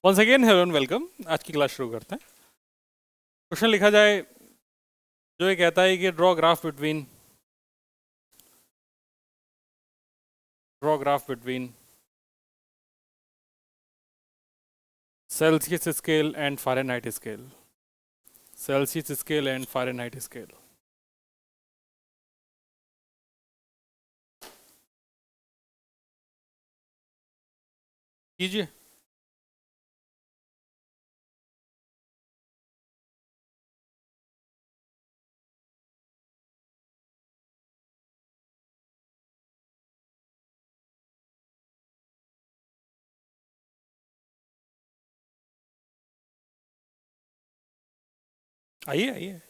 Once again hello and welcome. आज की class शुरू करते हैं। क्वेश्चन लिखा जाए जो ये कहता है कि draw graph between Celsius scale and Fahrenheit scale. Celsius scale and Fahrenheit scale. कीजिए। आइए आइए।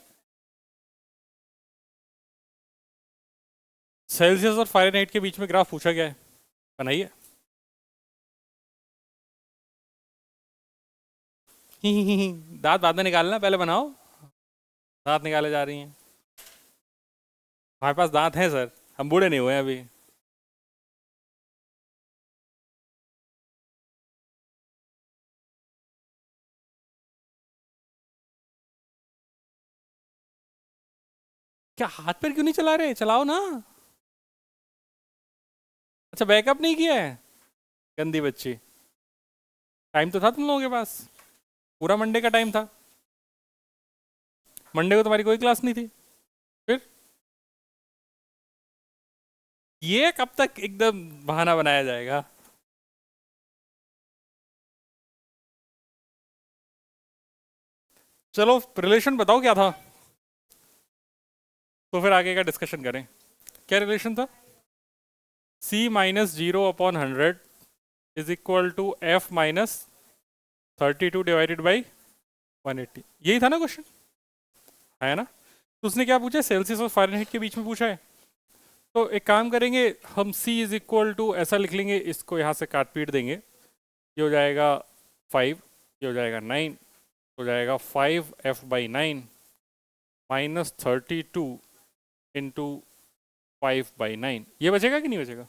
सेल्सियस और फ़ारेनहाइट के बीच में ग्राफ पूछा गया है, बनाइए। दांत बाद में निकालना, पहले बनाओ। दांत निकाले जा रही हैं। हमारे पास दांत हैं सर, हम बूढ़े नहीं हुए हैं अभी। क्या हाथ पैर क्यों नहीं चला रहे? चलाओ ना। अच्छा, बैकअप नहीं किया है? गंदी बच्ची। टाइम तो था तुम लोगों के पास, पूरा मंडे का टाइम था। मंडे को तुम्हारी कोई क्लास नहीं थी। फिर ये कब तक एकदम बहाना बनाया जाएगा? चलो रिलेशन बताओ क्या था, तो फिर आगे का डिस्कशन करें। क्या रिलेशन था? C-0/100 is equal to F-32 divided by 180। यही था ना क्वेश्चन, है ना? तो उसने क्या पूछा, सेल्सियस और फ़ारेनहाइट के बीच में पूछा है। तो एक काम करेंगे, हम C इज इक्वल टू ऐसा लिख लेंगे, इसको यहाँ से काट पीट देंगे। ये हो जाएगा 5, ये हो जाएगा 9, हो जाएगा 5F/9 -32 इंटू 5/9। ये बचेगा कि नहीं बचेगा?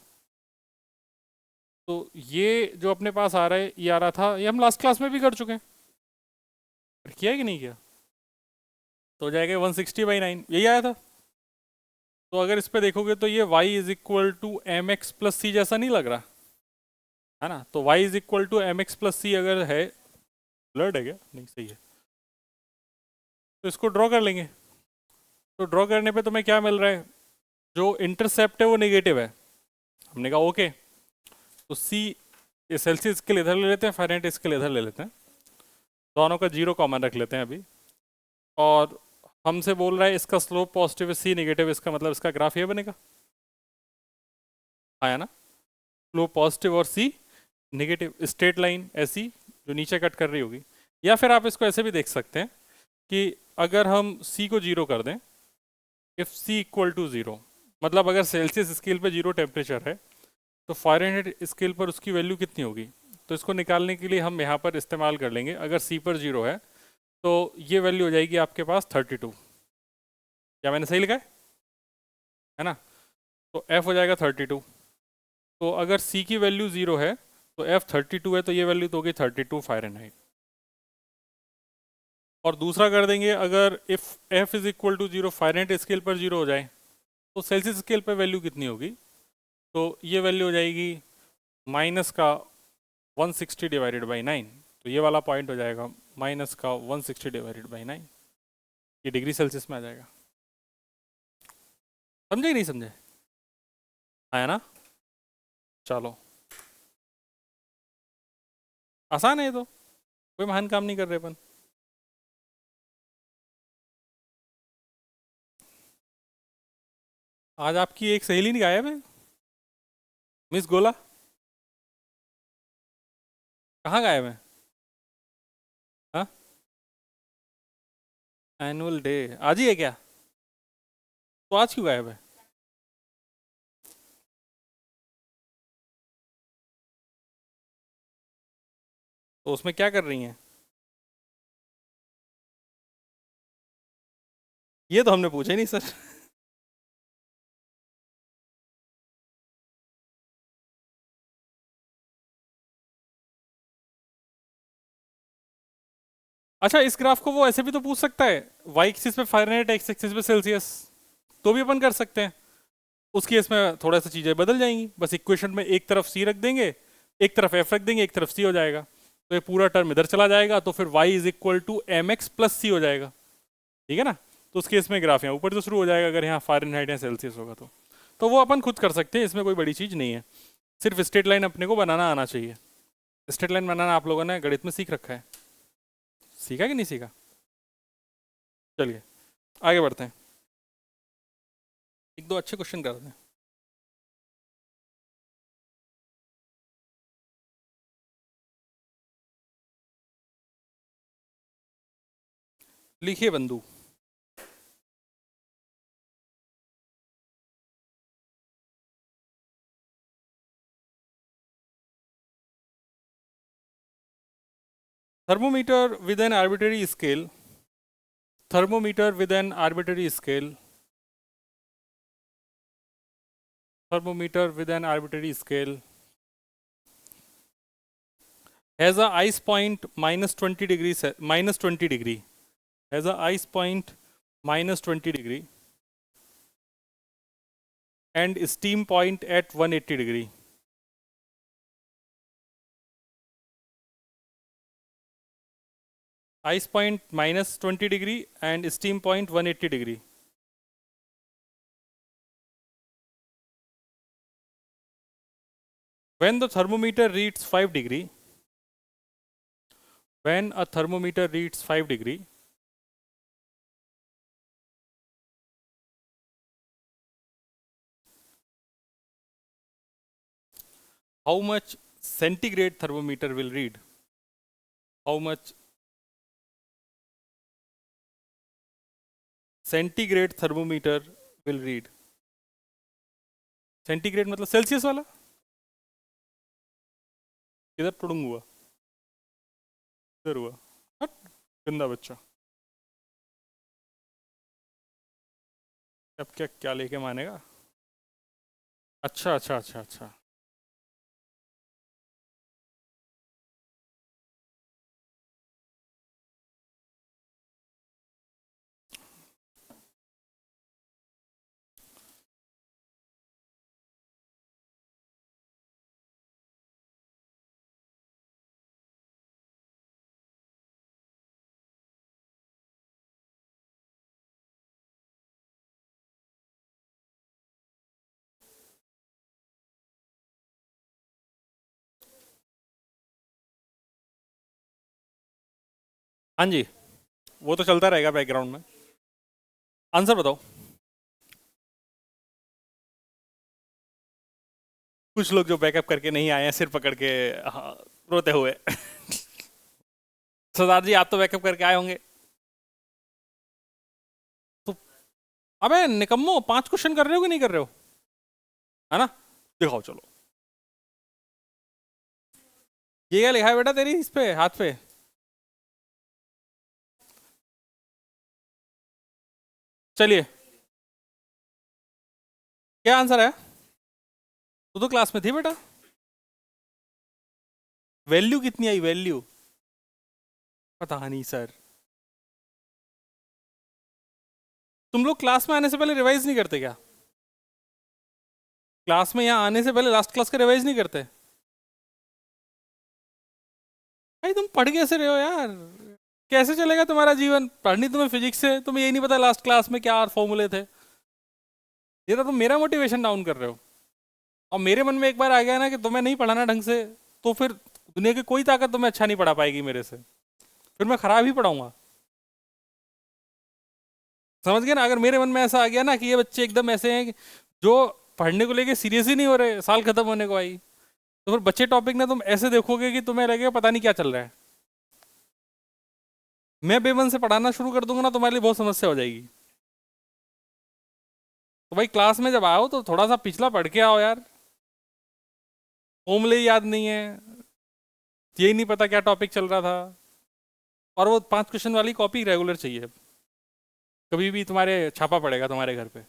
तो ये जो अपने पास आ रहा है, ये आ रहा था, ये हम लास्ट क्लास में भी कर चुके हैं। किया है कि नहीं किया? तो हो जाएगा 160/9, यही आया था। तो अगर इस पे देखोगे तो ये y is equal to M X plus C जैसा नहीं लग रहा, है ना? तो y is equal to M X plus C अगर है, ब्लड है क्या? नहीं, सही है। तो इसको ड्रॉ कर लेंगे। तो ड्रॉ करने पे तुम्हें क्या मिल रहा है? जो इंटरसेप्ट है वो नेगेटिव है। हमने कहा ओके। तो सी, ये सेल्सियस के लिए इधर ले लेते हैं, फ़ारेनहाइट इसके लिए इधर ले लेते हैं। दोनों का जीरो कॉमन रख लेते हैं अभी। और हमसे बोल रहा है इसका स्लोप पॉजिटिव है, सी नेगेटिव, इसका मतलब इसका ग्राफ ये बनेगा। आया ना? स्लोप पॉजिटिव और सी नेगेटिव, स्ट्रेट लाइन ऐसी जो नीचे कट कर रही होगी। या फिर आप इसको ऐसे भी देख सकते हैं कि अगर हम सी को जीरो कर दें, if C equal to zero, मतलब अगर सेल्सियस स्केल पे जीरो टेम्परेचर है, तो फ़ारेनहाइट स्केल पर उसकी वैल्यू कितनी होगी? तो इसको निकालने के लिए हम यहाँ पर इस्तेमाल कर लेंगे, अगर सी पर जीरो है तो ये वैल्यू हो जाएगी आपके पास 32। क्या मैंने सही लिखा है ना? तो एफ हो जाएगा 32। तो अगर सी की वैल्यू जीरो है तो एफ 32 है, तो ये वैल्यू तो होगी 32 फ़ारेनहाइट। और दूसरा कर देंगे, अगर if F is equal to zero, Fahrenheit scale पर जीरो हो जाए, तो सेल्सियस स्केल पर वैल्यू कितनी होगी? तो ये वैल्यू हो जाएगी माइनस का 160/9। तो ये वाला पॉइंट हो जाएगा माइनस का 160/9। ये डिग्री सेल्सियस में आ जाएगा। समझे कि नहीं समझे? आया ना? चलो, आसान है ये तो, कोई महान काम नहीं कर रहे अपन। आज आपकी एक सहेली नहीं गायब है, मिस गोला। कहाँ गायब है? हाँ, एनुअल डे आज ही है क्या? तो आज क्यों गायब है? तो उसमें क्या कर रही हैं? ये तो हमने पूछा ही नहीं सर। अच्छा, इस ग्राफ को वो ऐसे भी तो पूछ सकता है, वाई एक्सिस पे फ़ारेनहाइट, एक्स एक्सिस पे सेल्सियस, तो भी अपन कर सकते हैं। उस केस में थोड़ा सा चीज़ें बदल जाएंगी, बस इक्वेशन में एक तरफ सी रख देंगे, एक तरफ एफ रख देंगे, एक तरफ सी हो जाएगा, तो ये पूरा टर्म इधर चला जाएगा, तो फिर y is equal to M X plus C हो जाएगा। ठीक है ना? तो उस केस में ग्राफ यहाँ ऊपर से शुरू हो जाएगा, अगर यहाँ फ़ारेनहाइट या सेल्सियस होगा तो वो अपन खुद कर सकते हैं, इसमें कोई बड़ी चीज़ नहीं है। सिर्फ स्ट्रेट लाइन अपने को बनाना आना चाहिए। स्ट्रेट लाइन बनाना आप लोगों ने गणित में सीख रखा है, सीखा कि नहीं सीखा? चलिए आगे बढ़ते हैं, एक दो अच्छे क्वेश्चन करते हैं। लिखिए बंधु। Thermometer with an arbitrary scale. Thermometer with an arbitrary scale. Thermometer with an arbitrary scale has a ice point minus 20 degrees, minus 20 degree. Has a ice point minus 20 degree and steam point at 180 degree. Ice point minus 20 degree and steam point 180 degree. When the thermometer reads 5 degree, when a thermometer reads 5 degree, how much centigrade thermometer will read? How much centigrade thermometer will read? Centigrade मतलब Celsius वाला, किधर पढ़ूंगा हुआ, इधर हुआ, हट, गंदा बच्चा। अब क्या क्या लेके मानेगा? अच्छा अच्छा अच्छा अच्छा। हाँ जी, वो तो चलता रहेगा बैकग्राउंड में। आंसर बताओ। कुछ लोग जो बैकअप करके नहीं आए हैं सिर पकड़ के, हाँ, रोते हुए। सरदार जी आप तो बैकअप करके आए होंगे तो। अबे निकम्मो, 5 क्वेश्चन कर रहे हो कि नहीं कर रहे हो? है ना? दिखाओ चलो। ये क्या लिखा है बेटा तेरी इस पे हाथ पे? चलिए, क्या आंसर है? तू तो क्लास में थी बेटा। वैल्यू कितनी आई, वैल्यू? पता नहीं सर। तुम लोग क्लास में आने से पहले रिवाइज नहीं करते क्या? क्लास में यहाँ आने से पहले लास्ट क्लास का रिवाइज नहीं करते? भाई तुम पढ़ कैसे रहे हो यार? कैसे चलेगा तुम्हारा जीवन? पढ़नी तुम्हें फिजिक्स से, तुम्हें यही नहीं पता लास्ट क्लास में क्या फॉर्मूले थे। ये तो तुम मेरा मोटिवेशन डाउन कर रहे हो। और मेरे मन में एक बार आ गया ना कि तुम्हें नहीं पढ़ाना ढंग से, तो फिर दुनिया की कोई ताकत तुम्हें अच्छा नहीं पढ़ा पाएगी मेरे से, फिर मैं खराब ही पढ़ाऊंगा। समझ गए ना? अगर मेरे मन में ऐसा आ गया ना कि ये बच्चे एकदम ऐसे हैं कि जो पढ़ने को लेके सीरियस ही नहीं हो रहे, साल खत्म होने को आई, तो फिर बच्चे टॉपिक ना तुम ऐसे देखोगे कि तुम्हें लगेगा पता नहीं क्या चल रहा है। मैं बेमन से पढ़ाना शुरू कर दूंगा ना, तुम्हारे लिए बहुत समस्या हो जाएगी। तो भाई क्लास में जब आओ तो थोड़ा सा पिछला पढ़ के आओ यार। फॉर्मूले याद नहीं है, यही नहीं पता क्या टॉपिक चल रहा था, और वो 5 क्वेश्चन वाली कॉपी रेगुलर चाहिए, कभी भी तुम्हारे छापा पड़ेगा तुम्हारे घर पे।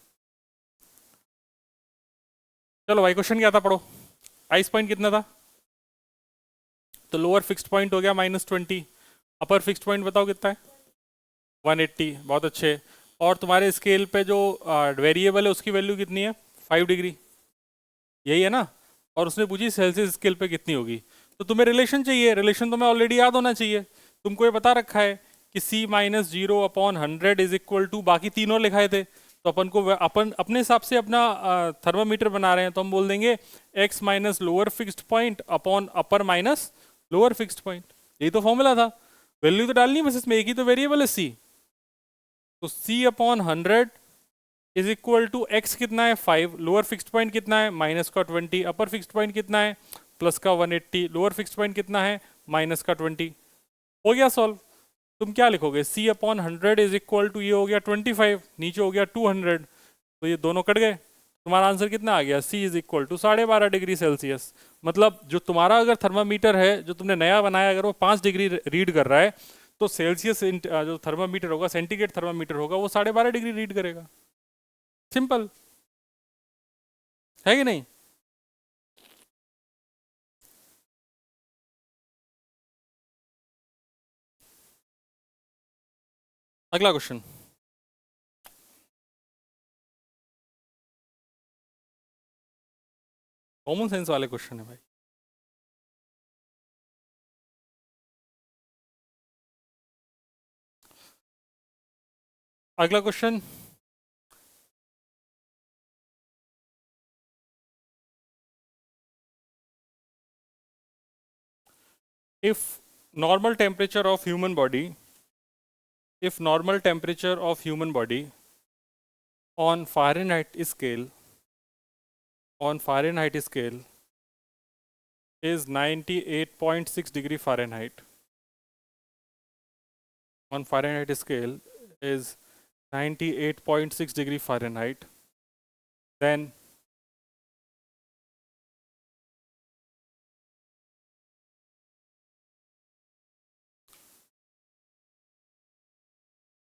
चलो भाई, क्वेश्चन क्या था पढ़ो। आइस पॉइंट कितना था? तो लोअर फिक्स्ड पॉइंट हो गया -20, अपर फिक्स्ड पॉइंट बताओ कितना है? 180, बहुत अच्छे। और तुम्हारे स्केल पे जो वेरिएबल है उसकी वैल्यू कितनी है? 5 डिग्री, यही है ना? और उसने पूछी सेल्सियस स्केल पे कितनी होगी। तो तुम्हें रिलेशन चाहिए, रिलेशन तुम्हें ऑलरेडी याद होना चाहिए। तुमको ये बता रखा है कि C-0/100 इज इक्वल टू, बाकी तीनों लिखाए थे, तो अपन को अपन अपने हिसाब से अपना थर्मामीटर बना रहे हैं, तो हम बोल देंगे x minus lower fixed point upon अपर माइनस लोअर फिक्स्ड पॉइंट। यही तो फॉर्मूला था। वैल्यू तो डालनी है बस, इसमें एक ही तो वेरिएबल है c। तो C/100 is equal to x कितना है 5, लोअर फिक्स्ड पॉइंट कितना है -20, अपर फिक्स्ड पॉइंट कितना है +180, लोअर फिक्स्ड पॉइंट कितना है -20। हो गया सॉल्व। तुम क्या लिखोगे? C/100 इज इक्वल टू, ये हो गया 25, नीचे हो गया 200, तो ये दोनों कट गए। तुम्हारा आंसर कितना आ गया? C is equal to 12.5 degree Celsius. मतलब जो तुम्हारा अगर थर्मामीटर है जो तुमने नया बनाया, अगर वो 5 डिग्री रीड कर रहा है, तो सेल्सियस जो थर्मामीटर होगा, सेंटीग्रेड थर्मामीटर होगा, वो 12.5 डिग्री रीड करेगा। सिंपल है कि नहीं? अगला क्वेश्चन, कॉमन सेंस वाले क्वेश्चन है भाई। अगला question, if normal temperature of human body, if normal temperature of human body on Fahrenheit scale, on Fahrenheit scale is 98.6 degree Fahrenheit, on Fahrenheit scale is 98.6 degree Fahrenheit, then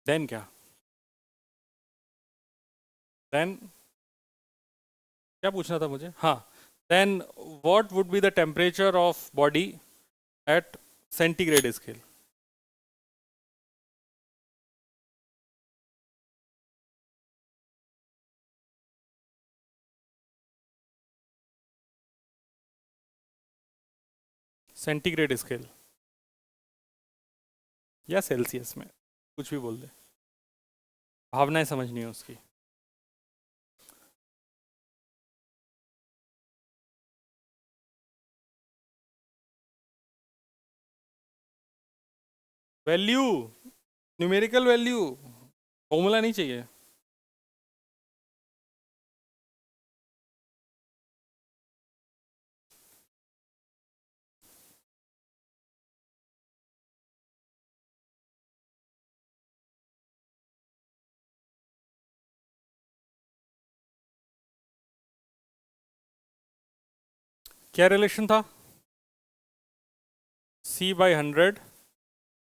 क्या? then क्या पूछना था मुझे? हाँ, then what would be the temperature of body at centigrade scale? Centigrade scale या Celsius में, कुछ भी बोल दे, भावनाएं समझनी है उसकी। वैल्यू, न्यूमेरिकल वैल्यू, फॉर्मूला नहीं चाहिए। क्या रिलेशन था? C/100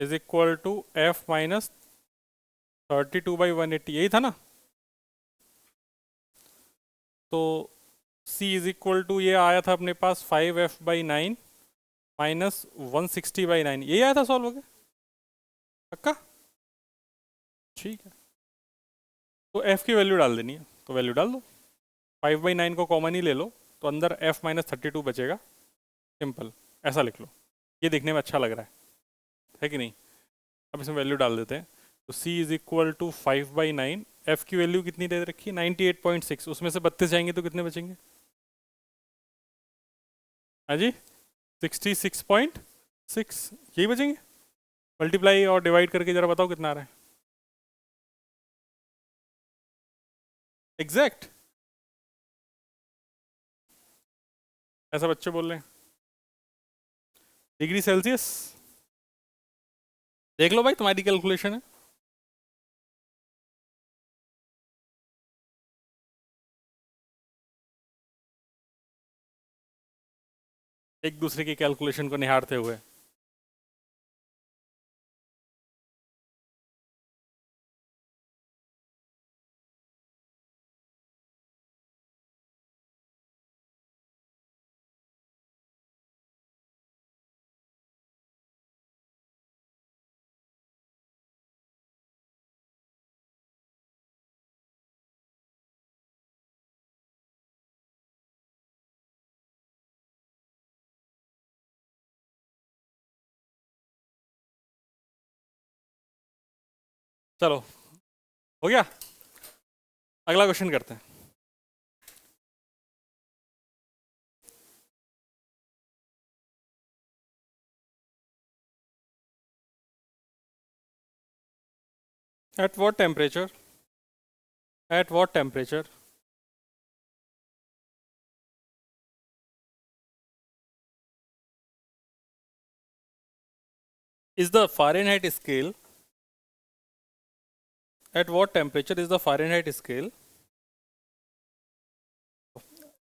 is equal to F-32/180, यही था ना? तो C इज इक्वल टू, ये आया था अपने पास 5F/9 -160/9, यही आया था सॉल्व हो गया। पक्का? ठीक है, तो F की वैल्यू डाल देनी है, तो वैल्यू डाल दो। 5/9 को कॉमन ही ले लो, तो अंदर F-32 बचेगा। सिंपल, ऐसा लिख लो, ये देखने में अच्छा लग रहा है कि नहीं? अब इसमें वैल्यू डाल देते हैं। तो C is equal to 5/9, F की वैल्यू कितनी दे रखी है? 98.6, उसमें से 32 जाएंगे तो कितने बचेंगे? हाँ जी, 66.6, यही बचेंगे। मल्टीप्लाई और डिवाइड करके जरा बताओ कितना आ रहा है। एग्जैक्ट, ऐसा बच्चे बोल रहे हैं। डिग्री सेल्सियस देख लो भाई, तुम्हारी कैलकुलेशन है। एक दूसरे की कैलकुलेशन को निहारते हुए। चलो, हो गया। अगला क्वेश्चन करते हैं। At what temperature, at what temperature is the Fahrenheit scale, at what temperature is the Fahrenheit scale,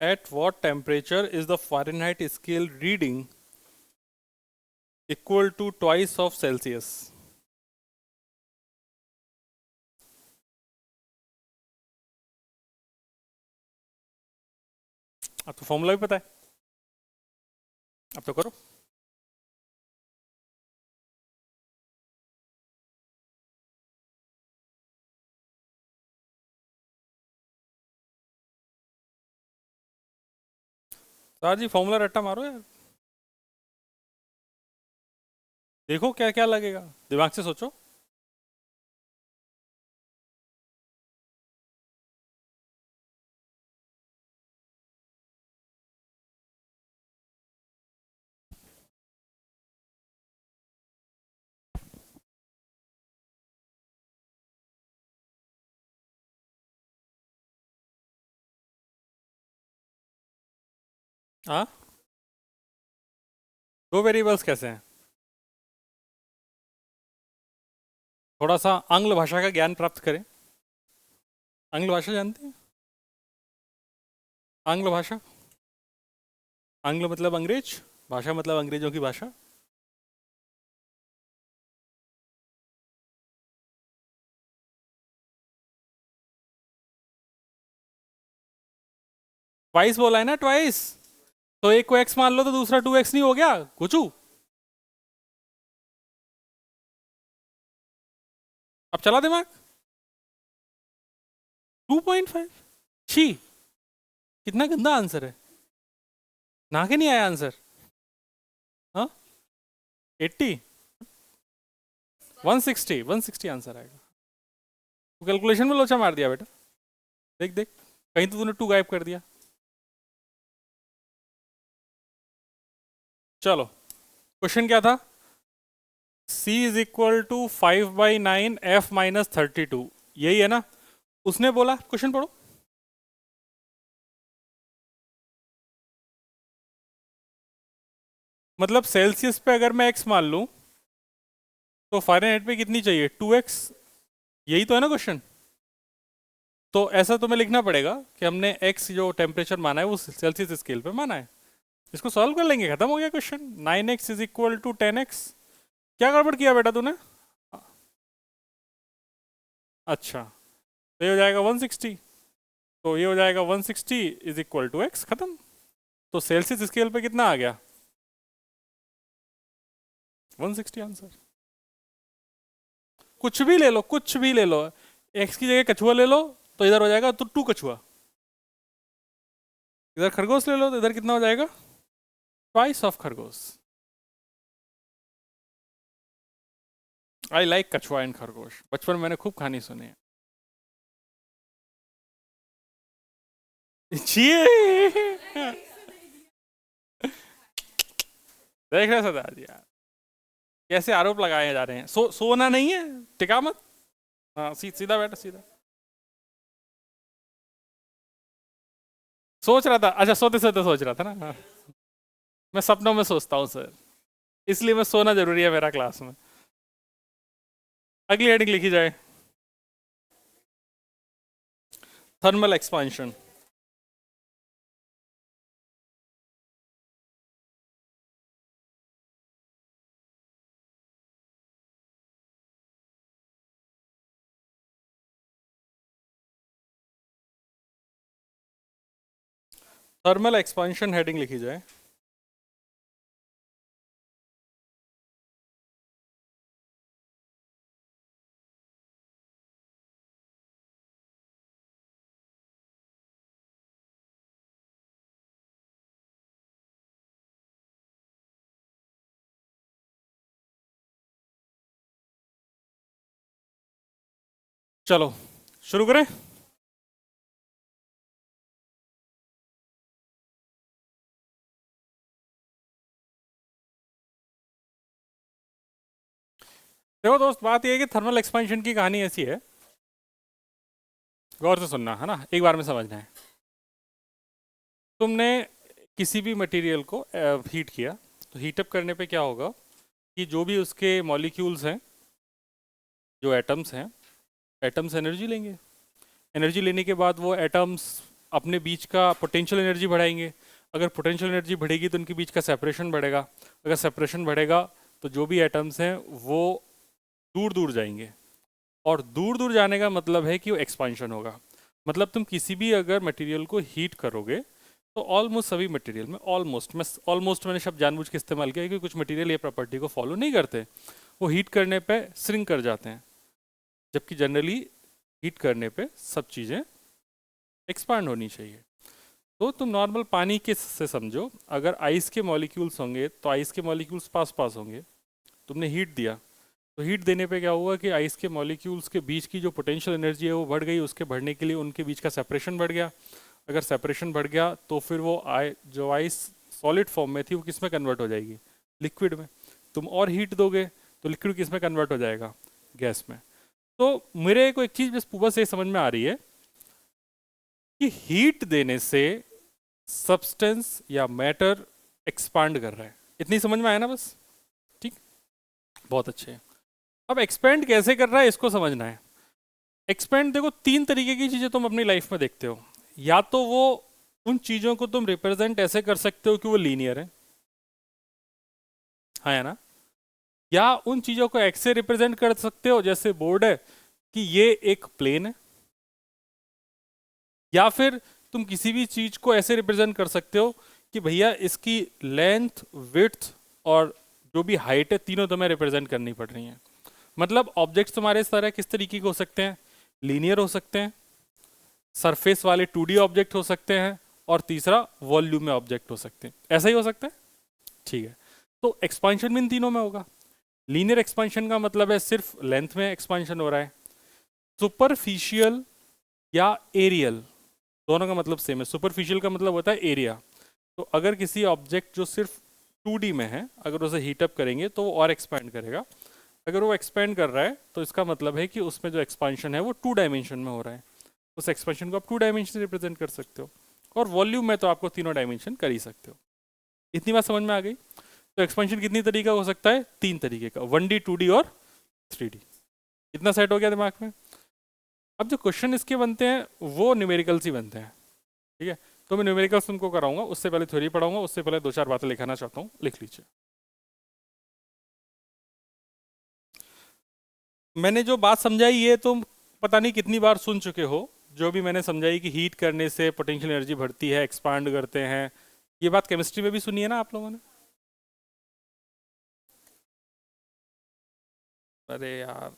at what temperature is the Fahrenheit scale reading equal to twice of Celsius? अब तो formula भी पता है, अब तो करो। Sir जी formula रट्टा मारो यार, देखो क्या क्या लगेगा, दिमाग से सोचो। हाँ, दो वेरिएबल्स कैसे हैं? थोड़ा सा आंग्ल भाषा का ज्ञान प्राप्त करें। आंग्ल भाषा जानते हैं? आंग्ल भाषा, आंग्ल मतलब अंग्रेज, भाषा मतलब अंग्रेजों की भाषा। ट्वाइस बोला है ना, ट्वाइस। तो एक को एक्स मान लो तो दूसरा 2x नहीं हो गया कुचू? अब चला दिमाग। 2.5, छी, कितना गंदा आंसर है, ना के नहीं आया आंसर। हाँ, 80, 160, 160 आंसर आएगा। कैलकुलेशन में लोचा मार दिया बेटा, देख देख, कहीं तो तूने 2 गायब कर दिया। चलो, क्वेश्चन क्या था? c is equal to 5/9 f minus 32, यही है ना? उसने बोला, क्वेश्चन पढ़ो। मतलब सेल्सियस पे अगर मैं x मान लूं तो फ़ारेनहाइट पे कितनी चाहिए, 2x, यही तो है ना क्वेश्चन। तो ऐसा तुम्हें लिखना पड़ेगा कि हमने x जो टेम्परेचर माना है वो सेल्सियस स्केल पे माना है। इसको सॉल्व कर लेंगे, खत्म हो गया question. 9x is equal to 10x। क्या गड़बड़ किया बेटा तूने? अच्छा, तो ये हो जाएगा 160, तो ये हो जाएगा 160 इज इक्वल टू x, खत्म। तो सेल्सियस स्केल पे कितना आ गया? 160 आंसर। कुछ भी ले लो, कुछ भी ले लो, x की जगह कछुआ ले लो तो इधर हो जाएगा तो 2 कछुआ, इधर खरगोश ले लो तो इधर कितना हो जाएगा, ट्वाइस ऑफ खरगोश। आई लाइक कछुआ एंड खरगोश, बचपन में मैंने खूब कहानी सुनी है। छी! देख रहे सरदार जी यार, कैसे आरोप लगाए जा रहे हैं। सोना नहीं है, टिका मत। हाँ, सीधा बैठा, सीधा। सोच रहा था, अच्छा सोते सोते सोच रहा था ना, हाँ। मैं सपनों में सोचता हूँ सर, इसलिए मैं सोना जरूरी है मेरा क्लास में। अगली हेडिंग लिखी जाए, thermal expansion. Thermal expansion heading लिखी जाए। चलो शुरू करें। देखो दोस्त, बात यह है कि थर्मल एक्सपेंशन की कहानी ऐसी है, गौर से सुनना है ना, एक बार में समझना है। तुमने किसी भी मटेरियल को हीट किया, तो हीटअप करने पे क्या होगा कि जो भी उसके मॉलिक्यूल्स हैं, जो एटम्स हैं, एटम्स एनर्जी लेंगे। एनर्जी लेने के बाद वो एटम्स अपने बीच का पोटेंशियल एनर्जी बढ़ाएंगे। अगर पोटेंशियल एनर्जी बढ़ेगी तो उनके बीच का सेपरेशन बढ़ेगा। अगर सेपरेशन बढ़ेगा तो जो भी एटम्स हैं वो दूर दूर जाएंगे, और दूर दूर जाने का मतलब है कि वो एक्सपांशन होगा। मतलब तुम किसी भी अगर मटेरियल को हीट करोगे तो ऑलमोस्ट सभी मटेरियल में, ऑलमोस्ट मैंने शब्द जानबूझ के इस्तेमाल किया क्योंकि कुछ मटेरियल ये प्रॉपर्टी को फॉलो नहीं करते, वो हीट करने पे श्रिंक कर जाते हैं, जबकि जनरली हीट करने पे सब चीज़ें एक्सपांड होनी चाहिए। तो तुम नॉर्मल पानी के से समझो, अगर आइस के मॉलिक्यूल्स होंगे तो आइस के मॉलिक्यूल्स पास पास होंगे। तुमने हीट दिया, तो हीट देने पे क्या हुआ कि आइस के मॉलिक्यूल्स के बीच की जो पोटेंशियल एनर्जी है वो बढ़ गई। उसके बढ़ने के लिए उनके बीच का सेपरेशन बढ़ गया। अगर सेपरेशन बढ़ गया तो फिर वो जो आइस सॉलिड फॉर्म में थी वो किस में कन्वर्ट हो जाएगी? लिक्विड में। तुम और हीट दोगे तो लिक्विड किस में कन्वर्ट हो जाएगा? गैस में। तो मेरे को एक चीज़ बस ये समझ में आ रही है कि हीट देने से सब्सटेंस या मैटर एक्सपांड कर रहा है। इतनी समझ में आया ना? बस ठीक, बहुत अच्छे। अब एक्सपेंड कैसे कर रहा है इसको समझना है। एक्सपेंड, देखो तीन तरीके की चीजें तुम अपनी लाइफ में देखते हो। या तो वो उन चीजों को तुम रिप्रेजेंट ऐसे कर सकते हो कि वो लीनियर है, हाँ है ना? या उन चीजों को ऐसे रिप्रेजेंट कर सकते हो जैसे बोर्ड है कि ये एक प्लेन है। या फिर तुम किसी भी चीज को ऐसे रिप्रेजेंट कर सकते हो कि भैया इसकी लेंथ, विड्थ और जो भी हाइट है, तीनों तुम्हें रिप्रेजेंट करनी पड़ रही हैं। मतलब ऑब्जेक्ट्स तुम्हारे इस तरह किस तरीके के हो सकते हैं? लीनियर हो सकते हैं, सरफेस वाले 2D ऑब्जेक्ट हो सकते हैं, और तीसरा वॉल्यूम में ऑब्जेक्ट हो सकते हैं। ऐसा ही हो सकता है, ठीक है। तो एक्सपांशन भी इन तीनों में होगा। लीनियर एक्सपांशन का मतलब है सिर्फ लेंथ में एक्सपांशन हो रहा है। सुपरफिशियल या एरियल, दोनों का मतलब सेम है। सुपरफिशियल का मतलब होता है एरिया। तो अगर किसी ऑब्जेक्ट जो सिर्फ 2D में है, अगर उसे हीटअप करेंगे तो वो और एक्सपैंड करेगा। अगर वो एक्सपेंड कर रहा है तो इसका मतलब है कि उसमें जो एक्सपांशन है वो 2 डायमेंशन में हो रहा है। उस एक्सपेंशन को आप 2 डायमेंशन से रिप्रेजेंट कर सकते हो, और वॉल्यूम में तो आपको तीनों डायमेंशन कर ही सकते हो। इतनी बात समझ में आ गई? तो एक्सपेंशन कितनी तरीके का हो सकता है? 3 तरीके का, 1D, 2D और 3D। इतना सेट हो गया दिमाग में? अब जो क्वेश्चन इसके बनते हैं वो न्यूमेरिकल्स ही बनते हैं, ठीक है। तो मैं न्यूमेरिकल्स तुमको कराऊंगा, उससे पहले थ्योरी पढ़ाऊंगा, उससे पहले 2-4 बातें लिखाना चाहता हूँ, लिख लीजिए। मैंने जो बात समझाई ये तुम पता नहीं कितनी बार सुन चुके हो। जो भी मैंने समझाई कि हीट करने से पोटेंशियल एनर्जी बढ़ती है, एक्सपांड करते हैं, ये बात केमिस्ट्री में भी सुनी है ना आप लोगों ने? अरे यार,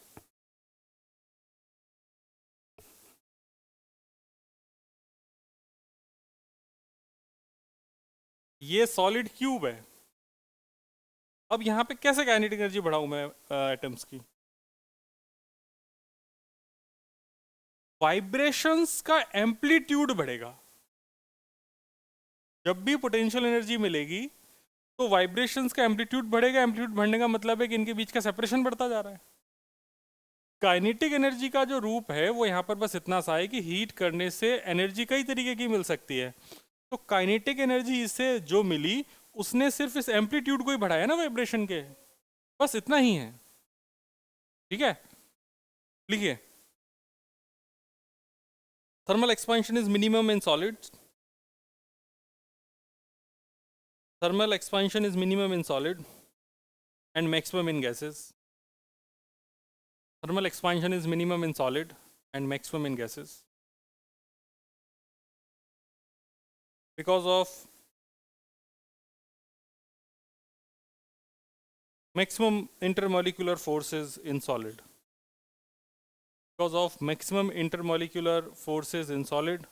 ये सॉलिड क्यूब है। अब यहाँ पे कैसे काइनेटिक एनर्जी बढ़ाऊं मैं एटम्स की? वाइब्रेशंस का एम्पलीट्यूड बढ़ेगा। जब भी पोटेंशियल एनर्जी मिलेगी तो वाइब्रेशंस का एम्पलीट्यूड बढ़ेगा। एम्पलीट्यूड बढ़ने का मतलब है कि इनके बीच का सेपरेशन बढ़ता जा रहा है। काइनेटिक एनर्जी का जो रूप है वो यहाँ पर बस इतना सा है कि हीट करने से एनर्जी कई तरीके की मिल सकती है। तो काइनेटिक एनर्जी इसे जो मिली उसने सिर्फ इस एम्पलीट्यूड को ही बढ़ाया ना, वाइब्रेशन के, बस इतना ही है। ठीक है, लिखिए। Thermal expansion is minimum in solids. Thermal expansion is minimum in solid and maximum in gases. Thermal expansion is minimum in solid and maximum in gases because of maximum intermolecular forces in solid. Because of maximum intermolecular forces in solid.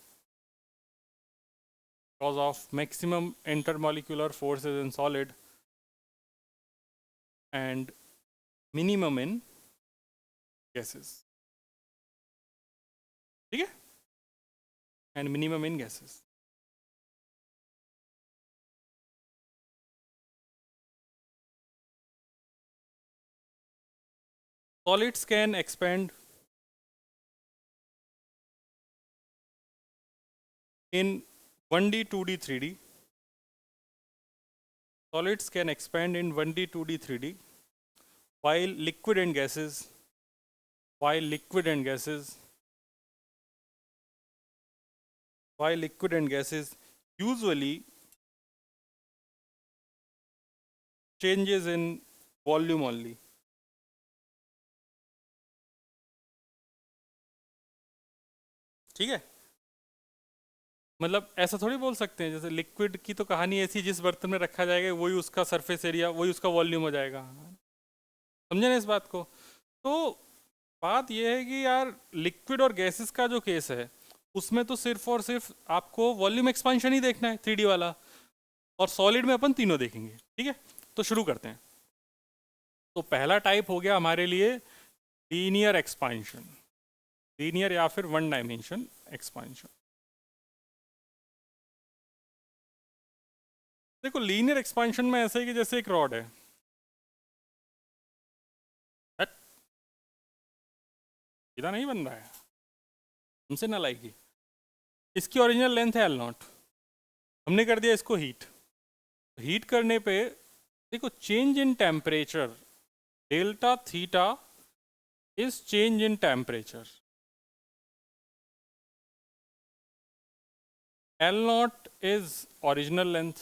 Because of maximum intermolecular forces in solid and minimum in gases. ठीक है, and minimum in gases. Solids can expand in 1D, 2D, 3D. Solids can expand in 1D, 2D, 3D, while liquid and gases, while liquid and gases, while liquid and gases usually changes in volume only. ठीक है, मतलब ऐसा थोड़ी बोल सकते हैं, जैसे liquid की तो कहानी ऐसी, जिस बर्तन में रखा जाएगा वही उसका सरफेस एरिया, वही उसका वॉल्यूम हो जाएगा। समझे ना इस बात को? तो बात यह है कि यार लिक्विड और गैसेस का जो केस है उसमें तो सिर्फ और सिर्फ आपको वॉल्यूम एक्सपांशन ही देखना है, 3D वाला, और सॉलिड में अपन तीनों देखेंगे। ठीक है, तो शुरू करते हैं। तो पहला टाइप हो गया हमारे लिए लीनियर एक्सपांशन, लीनियर या फिर वन डायमेंशन एक्सपांशन। देखो लीनियर एक्सपांशन में ऐसा है कि जैसे एक रॉड है, सीधा नहीं बन रहा है, हमसे ना लाइकी। इसकी ओरिजिनल लेंथ है L0, हमने कर दिया इसको हीट। हीट करने पे देखो change in temperature, delta theta is change in temperature. L0 is original length,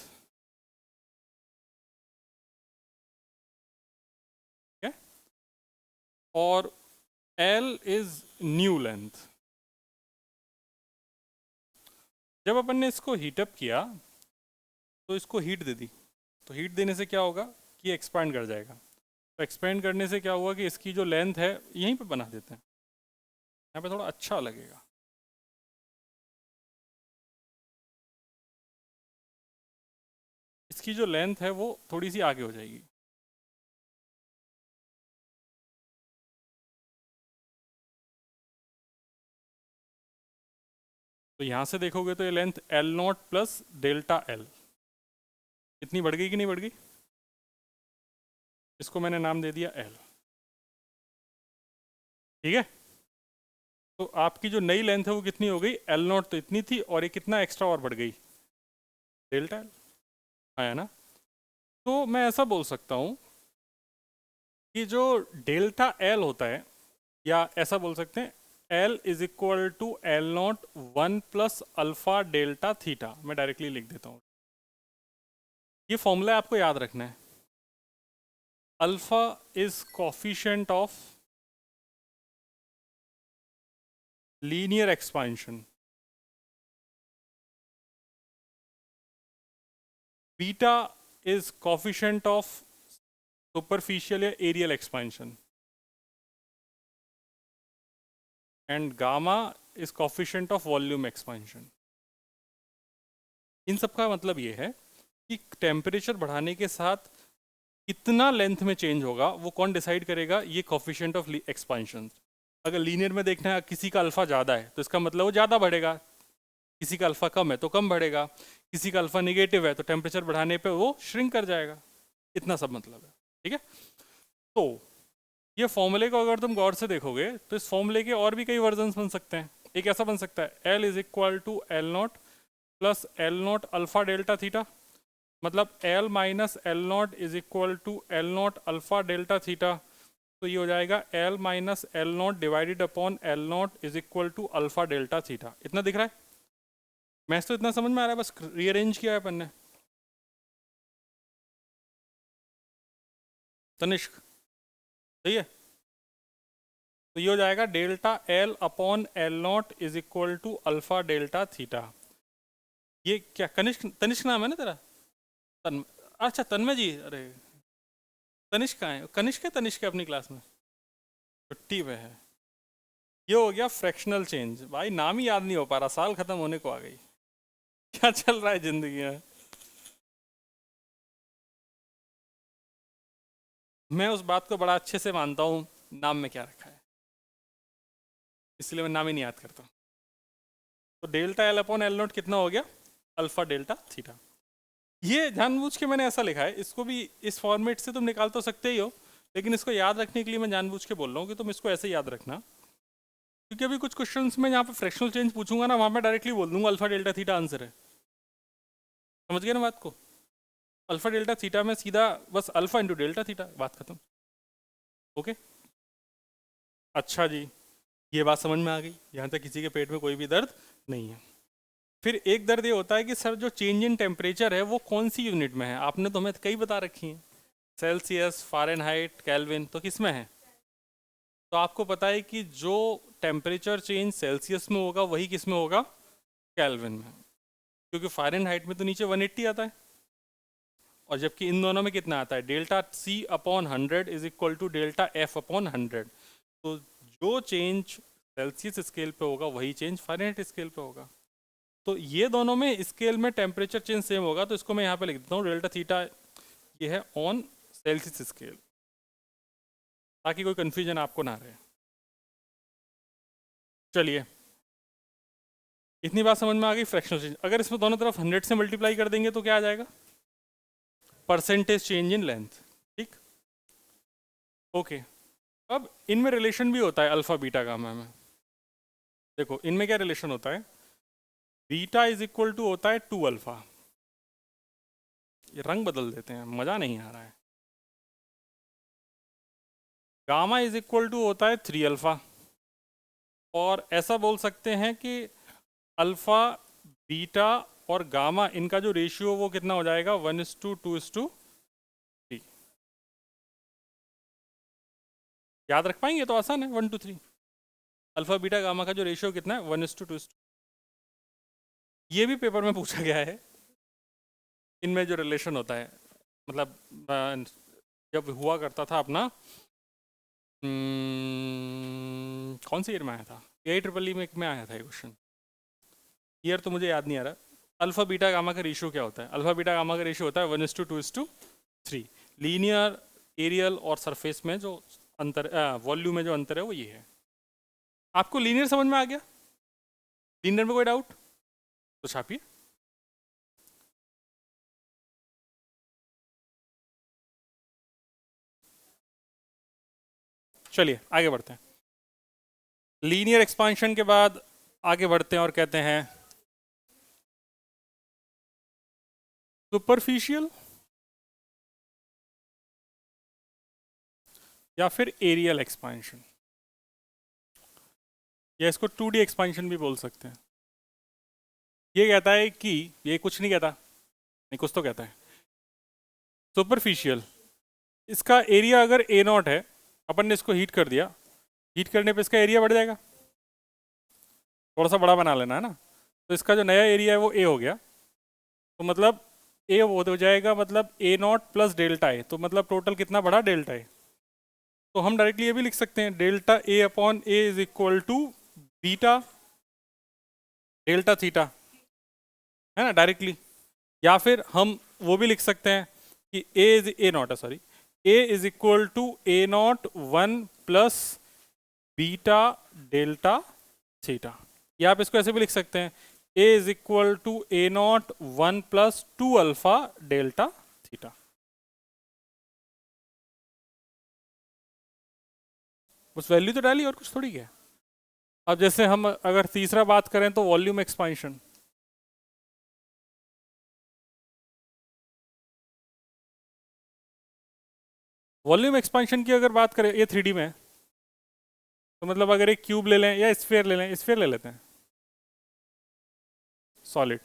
okay? और L is new length। जब अपन ने इसको हीटअप किया तो इसको हीट दे दी, तो हीट देने से क्या होगा कि एक्सपैंड कर जाएगा। तो एक्सपेंड करने से क्या हुआ कि इसकी जो लेंथ है यहीं पे बना देते हैं, यहाँ पे थोड़ा अच्छा लगेगा। इसकी जो लेंथ है वो थोड़ी सी आगे हो जाएगी। तो यहाँ से देखोगे तो ये length L0 plus delta L इतनी बढ़ गई कि नहीं बढ़ गई? इसको मैंने नाम दे दिया L। ठीक है, तो आपकी जो नई लेंथ है वो कितनी हो गई? L0 तो इतनी थी और ये कितना एक्स्ट्रा और बढ़ गई? डेल्टा L आया ना? तो मैं ऐसा बोल सकता हूँ कि जो डेल्टा L होता है, या ऐसा बोल सकते हैं L is equal to L0 1 plus alpha delta theta. मैं डायरेक्टली लिख देता हूँ, ये फॉर्मूला आपको याद रखना है। Alpha is coefficient of linear expansion, beta is coefficient of superficial या aerial expansion, and gamma is coefficient of volume expansion। इन सब का मतलब ये है कि टेम्परेचर बढ़ाने के साथ कितना लेंथ में चेंज होगा वो कौन डिसाइड करेगा? ये कोफिशिएंट ऑफ एक्सपांशन। अगर लीनियर में देखना है किसी का अल्फा ज़्यादा है तो इसका मतलब वो ज़्यादा बढ़ेगा, किसी का अल्फा कम है तो कम बढ़ेगा, किसी का अल्फा निगेटिव है तो टेम्परेचर बढ़ाने पे वो श्रिंक कर जाएगा। इतना सब मतलब है। ठीक है, तो ये फॉर्मूले को अगर तुम गौर से देखोगे तो इस फॉर्मूले के और भी कई वर्जन्स बन सकते हैं। एक ऐसा बन सकता है L is equal to L0 plus L0 alpha delta theta, मतलब L minus L0 is equal to L0 alpha delta theta. तो ये हो जाएगा L minus L0 divided upon L0 is equal to alpha delta theta. इतना दिख रहा है? Maths तो इतना समझ में आ रहा है, बस रीअरेंज किया है अपन ने। तनिष्क सही है? तो ये हो जाएगा delta L upon L0 is equal to alpha delta theta. ये क्या कनिष्क, तनिष्क नाम है ना तेरा? तन, अच्छा तन्मय जी, अरे तनिष्क कहाँ है? कनिष्क है, तनिष्क है अपनी क्लास में, छुट्टी पे है। ये हो गया फ्रैक्शनल चेंज। भाई नाम ही याद नहीं हो पा रहा, साल खत्म होने को आ गई। क्या चल रहा है जिंदगी में? मैं उस बात को बड़ा अच्छे से मानता हूँ, नाम में क्या रखा है, इसलिए मैं नाम ही नहीं याद करता। तो delta L upon L not कितना हो गया, अल्फा डेल्टा थीटा। ये जानबूझ के मैंने ऐसा लिखा है, इसको भी इस फॉर्मेट से तुम निकाल तो सकते ही हो, लेकिन इसको याद रखने के लिए मैं जानबूझ के बोल रहा हूँ कि तुम इसको ऐसे याद रखना, क्योंकि अभी कुछ क्वेश्चंस में यहाँ पे फ्रैक्शनल चेंज पूछूंगा ना, वहाँ मैं डायरेक्टली बोल दूंगा अल्फा डेल्टा थीटा आंसर है। समझ गए ना बात को? अल्फा डेल्टा थीटा में सीधा बस अल्फा इंटू डेल्टा थीटा, बात खत्म। ओके, अच्छा जी, ये बात समझ में आ गई, यहाँ तक किसी के पेट में कोई भी दर्द नहीं है। फिर एक दर्द ये होता है कि सर जो चेंज इन टेम्परेचर है वो कौन सी यूनिट में है, आपने तो हमें कई बता रखी हैं, सेल्सियस, फ़ारेनहाइट, केल्विन, तो किस में है? तो आपको पता है कि जो टेम्परेचर चेंज सेल्सियस में होगा वही किस में होगा, केल्विन में, क्योंकि फ़ारेनहाइट में तो नीचे 180 आता है, और जबकि इन दोनों में कितना आता है, delta C upon 100 is equal to delta F upon 100। तो जो चेंज सेल्सियस स्केल पे होगा वही चेंज फ़ारेनहाइट स्केल पे होगा। तो ये दोनों में स्केल में टेम्परेचर चेंज सेम होगा, तो इसको मैं यहाँ पे लिख देता हूँ डेल्टा थीटा, ये है ऑन सेल्सियस स्केल, ताकि कोई कंफ्यूजन आपको ना रहे। चलिए, इतनी बात समझ में आ गई फ्रैक्शनल चेंज। अगर इसमें दोनों तरफ 100 से मल्टीप्लाई कर देंगे तो क्या आ जाएगा, परसेंटेज चेंज इन लेंथ। ठीक, ओके। अब इनमें रिलेशन भी होता है अल्फा बीटा गामा में। देखो इनमें क्या रिलेशन होता है, बीटा इज इक्वल टू होता है 2 अल्फा। ये रंग बदल देते हैं, मज़ा नहीं आ रहा है। गामा इज इक्वल टू होता है 3 अल्फा, और ऐसा बोल सकते हैं कि अल्फा, बीटा और गामा, इनका जो रेशियो वो कितना हो जाएगा, 1:2:3। याद रख पाएंगे तो आसान है, 1:3। अल्फा बीटा गामा का जो रेशियो कितना है, 1:2:3। ये भी पेपर में पूछा गया है, इनमें जो रिलेशन होता है, मतलब जब हुआ करता था अपना कौन सी ईयर में आया था, AIEEE में आया था ये क्वेश्चन, ईयर तो मुझे याद नहीं आ रहा। अल्फा बीटा गामा का रेशियो क्या होता है, अल्फा बीटा गामा का रेशियो होता है 1:2:3। लीनियर, एरियल और सरफेस में जो अंतर, वॉल्यूम में जो अंतर है वो ये है। आपको लीनियर समझ में आ गया? लीनियर में कोई डाउट तो छापिए। चलिए आगे बढ़ते हैं। लीनियर एक्सपांशन के बाद आगे बढ़ते हैं और कहते हैं सुपरफिशियल या फिर एरियल एक्सपांशन, या इसको 2D एक्सपांशन भी बोल सकते हैं। ये कहता है कि, ये कुछ नहीं कहता, नहीं कुछ तो कहता है, सुपरफिशियल, इसका एरिया अगर A0 है, अपन ने इसको हीट कर दिया, हीट करने पे इसका एरिया बढ़ जाएगा, थोड़ा सा बड़ा बना लेना है ना, तो इसका जो नया एरिया है वो A हो गया, तो मतलब A हो जाएगा, मतलब A0 प्लस डेल्टा A, तो मतलब टोटल कितना बढ़ा, डेल्टा A। तो हम डायरेक्टली ये भी लिख सकते हैं delta A upon A is equal to beta delta theta, है ना, डायरेक्टली। या फिर हम वो भी लिख सकते हैं कि A is equal to A0 1 plus beta delta theta, या आप इसको ऐसे भी लिख सकते हैं A is equal to A0 1 plus 2 alpha delta theta. उस वैल्यू तो डाली, और कुछ थोड़ी है। अब जैसे हम अगर तीसरा बात करें तो वॉल्यूम एक्सपांशन, वॉल्यूम एक्सपांशन की अगर बात करें, ये 3D में है, तो मतलब अगर एक क्यूब ले लें या स्फीयर ले लें, स्फीयर ले लेते हैं, सॉलिड,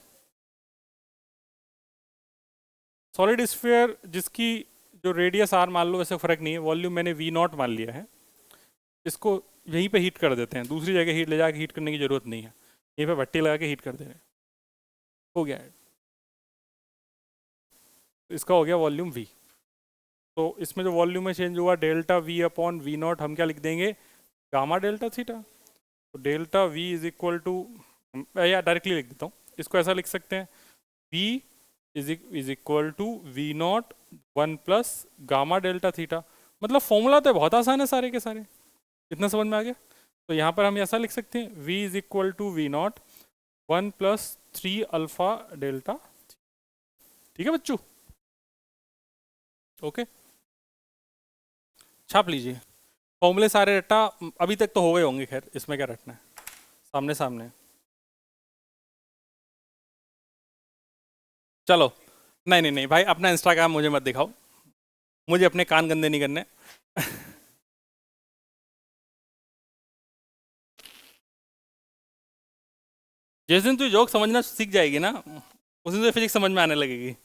सॉलिड स्फीयर जिसकी जो रेडियस R मान लो, वैसे फर्क नहीं है, वॉल्यूम मैंने V0 मान लिया है, इसको यहीं पे हीट कर देते हैं, दूसरी जगह हीट ले जाके हीट करने की जरूरत नहीं है, यहीं पे भट्टी लगा के हीट कर दे रहे हैं, हो गया है, तो इसका हो गया वॉल्यूम V। तो इसमें जो वॉल्यूम में चेंज हुआ डेल्टा V अपॉन V0, हम क्या लिख देंगे, गामा डेल्टा थीटा। तो delta V is equal to, या डायरेक्टली लिख देता हूँ, इसको ऐसा लिख सकते हैं, V is equal to V0 1 plus gamma delta theta. मतलब फॉर्मूला तो बहुत आसान है सारे के सारे, इतना समझ में आ गया। तो यहाँ पर हम ऐसा लिख सकते हैं V is equal to V0 1+3 alpha delta. ठीक है बच्चों, ओके, छाप लीजिए फॉर्मूले सारे रट्टा। अभी तक तो हो गए होंगे, खैर इसमें क्या रटना है, सामने सामने। चलो, नहीं नहीं नहीं भाई, अपना इंस्टाग्राम मुझे मत दिखाओ, मुझे अपने कान गंदे नहीं करने। जिस दिन तू जोक समझना सीख जाएगी ना, उस दिन तो फिजिक्स समझ में आने लगेगी।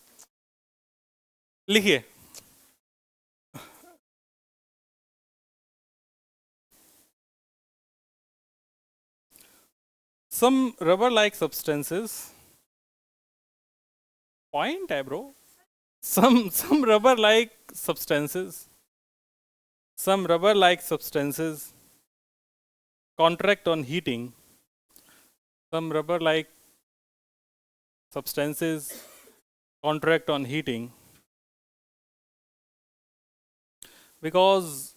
लिखिए, some rubber like substances, point है bro, some rubber like substances, some rubber like substances contract on heating, some rubber like substances contract on heating because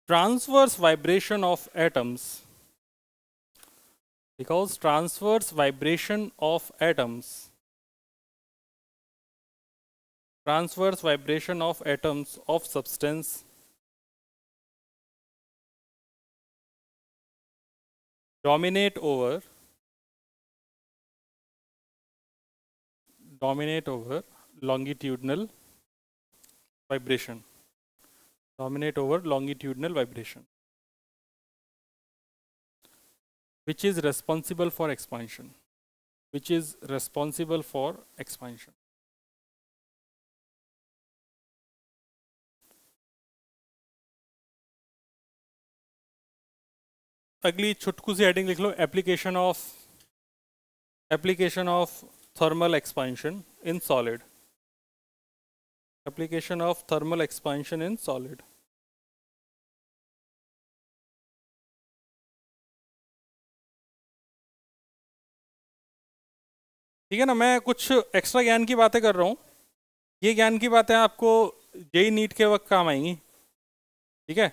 transverse vibration of atoms, because transverse vibration of atoms, transverse vibration of atoms of substance dominate over longitudinal vibration, dominate over longitudinal vibration, which is responsible for expansion, which is responsible for expansion. अगली छुटकू सी heading लिख लो, application of thermal expansion in solid, application of thermal expansion in solid. ठीक है ना, मैं कुछ extra ज्ञान की बातें कर रहा हूँ, ये ज्ञान की बातें आपको जेई नीट के वक्त काम आएंगी, ठीक है,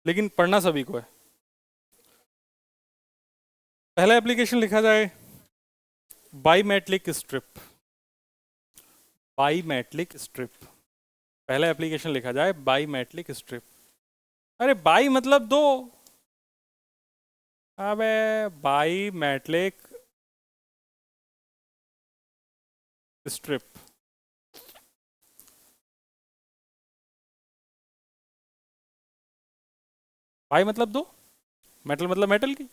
लेकिन पढ़ना सभी को है। पहला एप्लीकेशन लिखा जाए बाईमेटलिक स्ट्रिप, बाईमेटलिक स्ट्रिप, पहला एप्लीकेशन लिखा जाए बाईमेटलिक स्ट्रिप। अरे बाई मतलब दो, अबे बाईमेटलिक स्ट्रिप, बाई मतलब दो, मेटल मतलब मेटल की।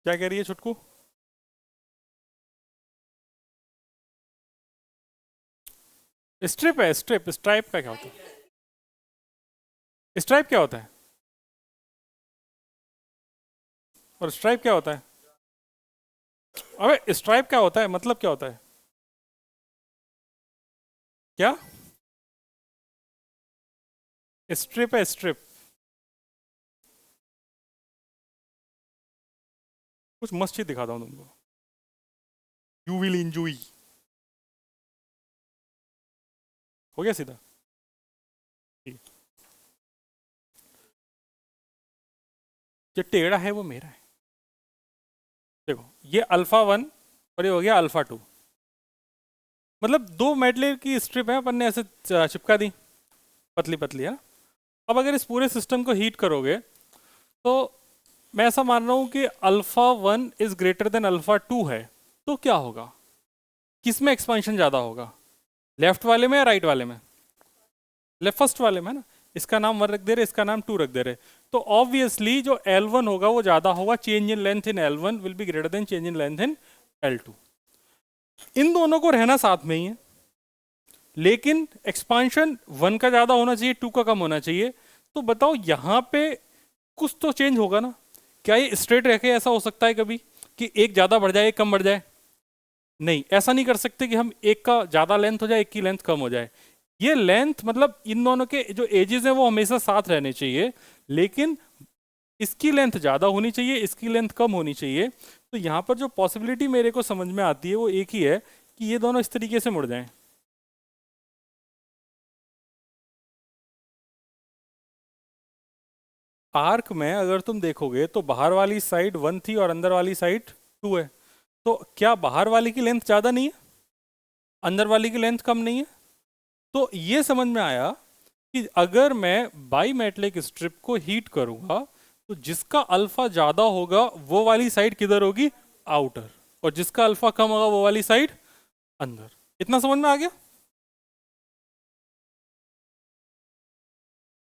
क्या कह रही है छुटकू? स्ट्रिप है, स्ट्रिप, स्ट्राइप का क्या होता है? स्ट्राइप क्या होता है और स्ट्राइप क्या होता है? अबे स्ट्राइप क्या होता है, मतलब क्या होता है? क्या स्ट्रिप है? स्ट्रिप कुछ मस्त चीज दिखाता हूँ तुमको, यू विल इंजॉय। हो गया सीधा? ठीक। जो टेढ़ा है वो मेरा है, देखो ये अल्फा 1 और ये हो गया अल्फा 2, मतलब दो मेटल की स्ट्रिप है, अपन ने ऐसे चिपका दी पतली पतली है। अब अगर इस पूरे सिस्टम को हीट करोगे तो मैं ऐसा मान रहा हूं कि alpha 1 is greater than alpha 2 है, तो क्या होगा, किस में एक्सपेंशन ज़्यादा होगा, लेफ्ट वाले में या राइट वाले में? लेफ्ट फर्स्ट वाले में है ना, इसका नाम 1 रख दे रहे, इसका नाम 2 रख दे रहे, तो ऑब्वियसली जो L1 होगा वो ज़्यादा होगा, change in length in L1 will be greater than change in length in L2। इन दोनों को रहना साथ में ही है, लेकिन एक्सपांशन 1 का ज़्यादा होना चाहिए, 2 का कम होना चाहिए। तो बताओ यहाँ पे कुछ तो चेंज होगा ना, क्या ये स्ट्रेट रह के ऐसा हो सकता है कभी कि एक ज़्यादा बढ़ जाए एक कम बढ़ जाए? नहीं, ऐसा नहीं कर सकते कि हम एक का ज़्यादा लेंथ हो जाए एक की लेंथ कम हो जाए। ये लेंथ मतलब इन दोनों के जो एजेस हैं वो हमेशा साथ रहने चाहिए, लेकिन इसकी लेंथ ज़्यादा होनी चाहिए इसकी लेंथ कम होनी चाहिए। तो यहाँ पर जो पॉसिबिलिटी मेरे को समझ में आती है वो एक ही है कि ये दोनों इस तरीके से मुड़ जाएं। आर्क में अगर तुम देखोगे तो बाहर वाली साइड 1 थी और अंदर वाली साइड 2 है, तो क्या बाहर वाली की लेंथ ज़्यादा नहीं है, अंदर वाली की लेंथ कम नहीं है? तो ये समझ में आया कि अगर मैं बाईमेटलिक स्ट्रिप को हीट करूंगा तो जिसका अल्फा ज़्यादा होगा वो वाली साइड किधर होगी, आउटर, और जिसका अल्फा कम होगा वो वाली साइड अंदर। इतना समझ में आ गया?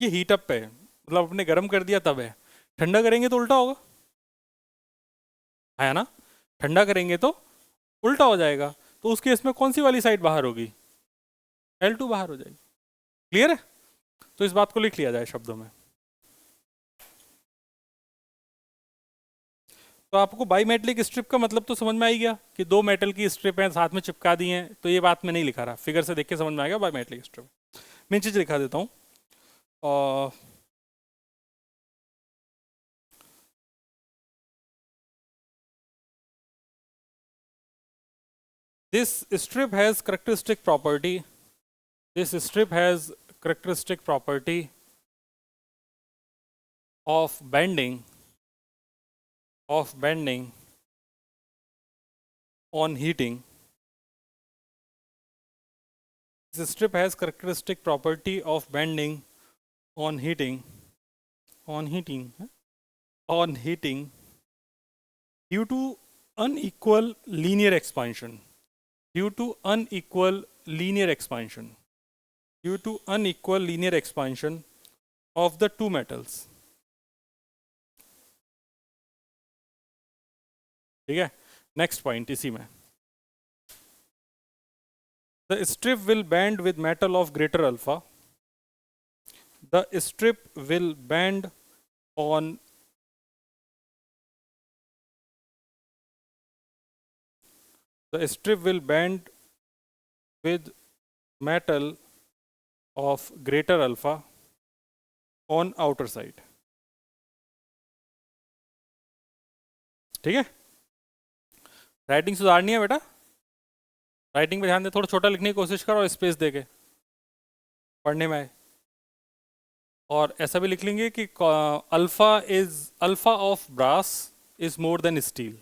ये हीट अप पे है, मतलब अपने गर्म कर दिया तब है, ठंडा करेंगे तो उल्टा होगा, है ना? ठंडा करेंगे तो उल्टा हो जाएगा, तो उस केस में कौन सी वाली साइड बाहर होगी, L2 बाहर हो जाएगी। क्लियर है? तो इस बात को लिख लिया जाए शब्दों में। तो आपको बाईमेटलिक स्ट्रिप का मतलब तो समझ में आ ही गया कि दो मेटल की स्ट्रिप हैं साथ में चिपका दी हैं, तो ये बात मैं नहीं लिखा रहा, फिगर से देख के समझ में आ गया बाईमेटलिक स्ट्रिप। मैं चीज लिखा देता हूँ। This strip has characteristic property. This strip has characteristic property of bending on heating. This strip has characteristic property of bending on heating on heating due to unequal linear expansion. Due to unequal linear expansion. Due to unequal linear expansion of the two metals. ठीक है, next point इसी में। The strip will bend with metal of greater alpha. The strip will bend on the strip will bend with metal of greater alpha on outer side. ठीक है, writing सुधारनी है बेटा, writing पे ध्यान दे, थोड़ा छोटा लिखने की कोशिश करो, स्पेस दे के पढ़ने में आए। और ऐसा भी लिख लेंगे कि alpha of brass is more than steel,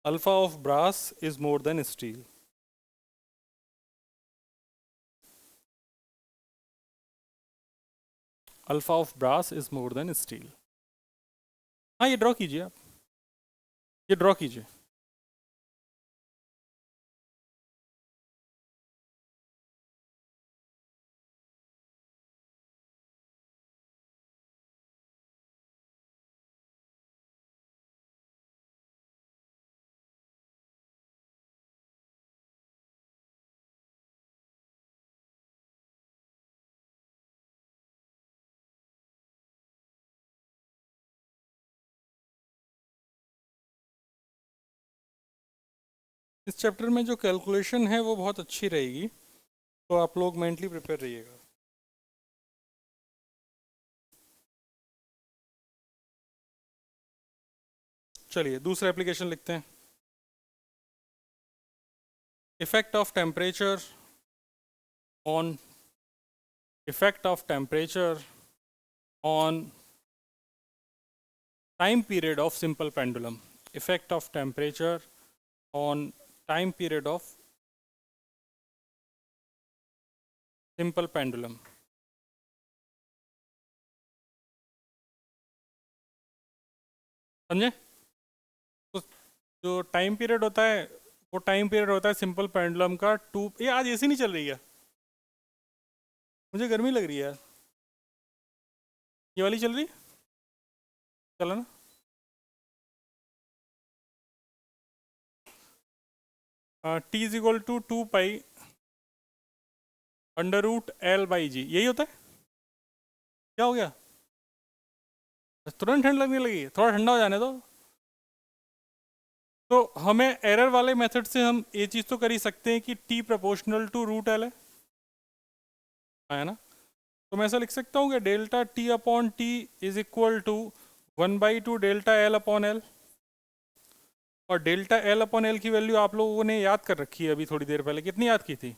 alpha of brass is more than steel. Alpha of brass is more than steel. हाँ, ये ड्रॉ कीजिए आप, ये ड्रॉ कीजिए। इस चैप्टर में जो कैलकुलेशन है वो बहुत अच्छी रहेगी, तो आप लोग मेंटली प्रिपेयर रहिएगा। चलिए दूसरा एप्लीकेशन लिखते हैं। Effect of temperature on time period of simple pendulum. Effect of temperature on time period of simple pendulum. समझे? तो जो टाइम पीरियड होता है वो टाइम पीरियड होता है सिंपल पेंडुलम का ये आज एसी नहीं चल रही है, मुझे गर्मी लग रही है यार। ये वाली चल रही, चलो ना। T is equal to 2 pi √L/G, यही होता है। क्या हो गया, तुरंत ठंड लगने लगी, थोड़ा ठंडा हो जाने दो। तो हमें एरर वाले मेथड से हम ये चीज़ तो कर ही सकते हैं कि T प्रोपोर्शनल टू √L है ना। तो मैं ऐसा लिख सकता हूँ कि delta T upon T is equal to 1/2 delta L upon L। और डेल्टा L अपॉन L की वैल्यू आप लोगों ने याद कर रखी है अभी थोड़ी देर पहले, कितनी याद की थी,